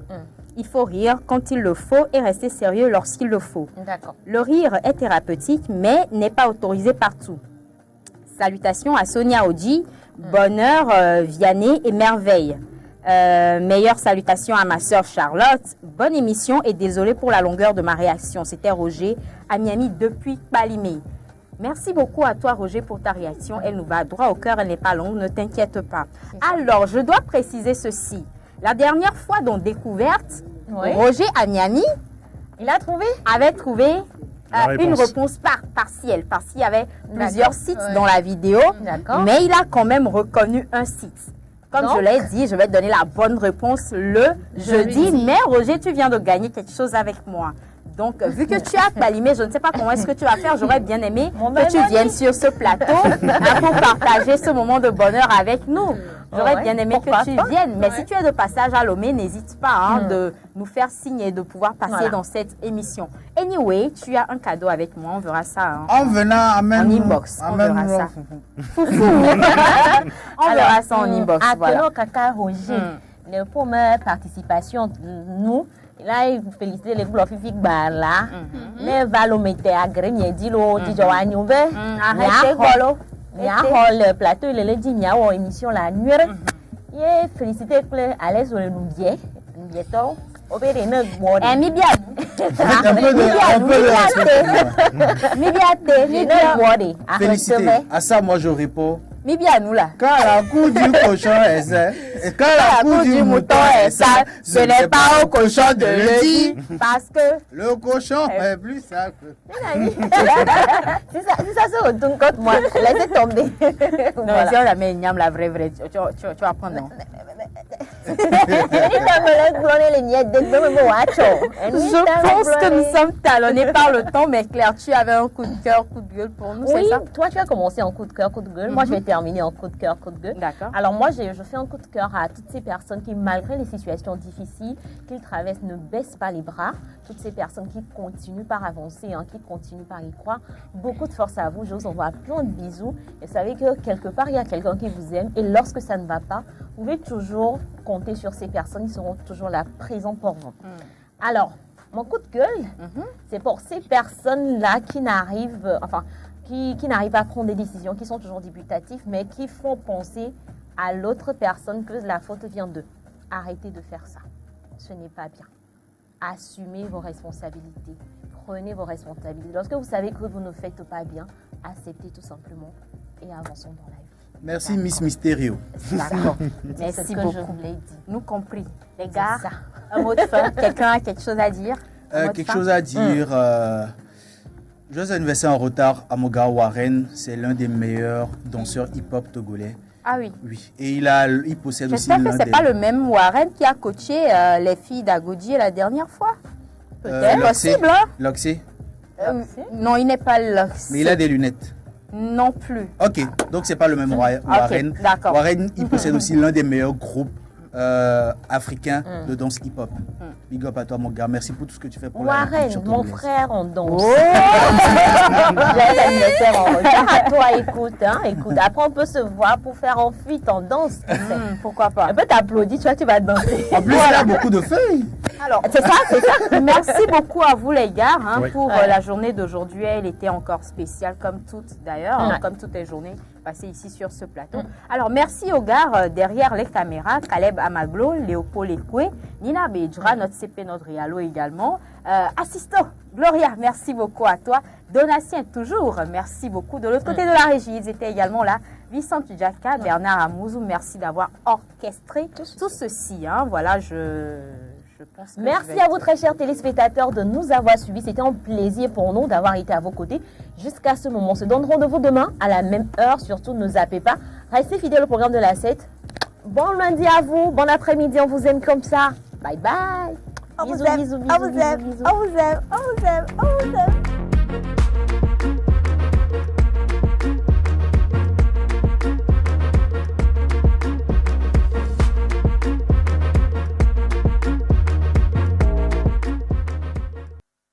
Il faut rire quand il le faut et rester sérieux lorsqu'il le faut. D'accord. Le rire est thérapeutique, mais n'est pas autorisé partout. Salutations à Sonia Oji, Bonheur, Vianney et Merveille. Meilleures salutations à ma sœur Charlotte. Bonne émission et désolé pour la longueur de ma réaction. C'était Roger à Miami depuis Palimé. Merci beaucoup à toi Roger pour ta réaction. Elle nous va droit au cœur, elle n'est pas longue, ne t'inquiète pas. Alors, je dois préciser ceci. La dernière fois dans Découverte, Roger à Miami, avait trouvé une réponse partielle parce qu'il y avait plusieurs sites dans la vidéo, mais il a quand même reconnu un site. Comme je l'ai dit, je vais te donner la bonne réponse le jeudi. Mais Roger, tu viens de gagner quelque chose avec moi. Donc, vu que tu as Palimé, je ne sais pas comment est-ce que tu vas faire. J'aurais bien aimé que tu viennes sur ce plateau pour partager ce moment de bonheur avec nous. J'aurais bien aimé que tu viennes. Mais si tu es de passage à Lomé, n'hésite pas de nous faire signe et de pouvoir passer dans cette émission. Anyway, tu as un cadeau avec moi. On verra ça. En venant, en inbox. On verra ça. On verra ça en inbox. Voilà. Kaka Roger, la première participation, nous. Là, il félicite les Glorifiques Barla. Les valomètres agréés, dit l'eau, dit Joanne, arrêtez, Golo. Il y a le plateau, il est dit, il y a une émission la nuit. Il est félicité à l'aise où nous vient. Nous vient au péril de bois. Mi bien. Félicité. À ça, moi, je réponds. Mi bien nous là. Quand la cour du cochon est sale, et quand la cour du mouton est sale, ce n'est pas au cochon de le dire. Parce que le cochon est plus sale que... Si ça se retourne contre moi, laissez tomber. Non, si on la met une la vraie, tu vas prendre non. Je pense que nous sommes talonnés par le temps, mais Claire, tu avais un coup de cœur, coup de gueule pour nous, c'est ça? Toi, tu as commencé en coup de cœur, coup de gueule. Moi, je vais terminer en coup de cœur, coup de gueule. D'accord. Alors, moi, je fais un coup de cœur à toutes ces personnes qui, malgré les situations difficiles qu'ils traversent, ne baissent pas les bras. Toutes ces personnes qui continuent par avancer, qui continuent par y croire. Beaucoup de force à vous. Je vous envoie plein de bisous. Et vous savez que quelque part, il y a quelqu'un qui vous aime. Et lorsque ça ne va pas, vous pouvez toujours compter sur ces personnes. Ils seront toujours là, présents pour vous. Alors, mon coup de gueule, c'est pour ces personnes-là qui n'arrivent, qui n'arrivent pas à prendre des décisions, qui sont toujours dubitatifs, mais qui font penser à l'autre personne que la faute vient d'eux. Arrêtez de faire ça. Ce n'est pas bien. Assumez vos responsabilités. Prenez vos responsabilités. Lorsque vous savez que vous ne faites pas bien, acceptez tout simplement et avançons dans la vie. Merci Miss Mysterio. D'accord. Merci beaucoup. Je vous l'ai dit. Nous compris. Les gars, un mot de fin. Quelqu'un a quelque chose à dire? Quelque chose à dire. Joyeux anniversaire en retard à mon gars Warren. C'est l'un des meilleurs danseurs hip-hop togolais. Ah oui. Oui. Et il possède aussi. J'espère que ce n'est pas le même Warren qui a coaché les filles d'Agodji la dernière fois. Peut-être possible. Loxé. Non, il n'est pas Loxé. Mais il a des lunettes. Non plus. Ok, donc c'est pas le même Warren. D'accord. Warren, il possède aussi l'un des meilleurs groupes africain de danse hip-hop. Big up à toi, mon gars. Merci pour tout ce que tu fais pour Warren, la culture mon togolaise. frère en danse. J'ai l'anniversaire en retard. À toi, écoute, écoute. Après, on peut se voir pour faire en fuite en danse. Pourquoi pas? Un peu t'applaudis, tu vas danser. En plus, il a beaucoup de feuilles. Alors, c'est ça. Merci beaucoup à vous, les gars, pour la journée d'aujourd'hui. Elle était encore spéciale, comme toutes d'ailleurs, comme toutes les journées passées ici sur ce plateau. Alors, merci aux gars derrière les caméras, Caleb Amaglo, Léopold Ekwe, Nina Bedra, notre CP, notre Rialo également. Assisto, Gloria, merci beaucoup à toi. Donatien, toujours, merci beaucoup. De l'autre côté de la régie, ils étaient également là. Vicente Djaka, Bernard Amouzou, merci d'avoir orchestré tout ceci. Voilà, je pense que merci à vous, très chers téléspectateurs, de nous avoir suivis. C'était un plaisir pour nous d'avoir été à vos côtés jusqu'à ce moment. On se donne rendez-vous demain à la même heure. Surtout, ne zappez pas. Restez fidèles au programme de la 7. Bon lundi à vous. Bon après-midi. On vous aime comme ça. Bye bye. Bisous, bisous, bisous. On vous aime.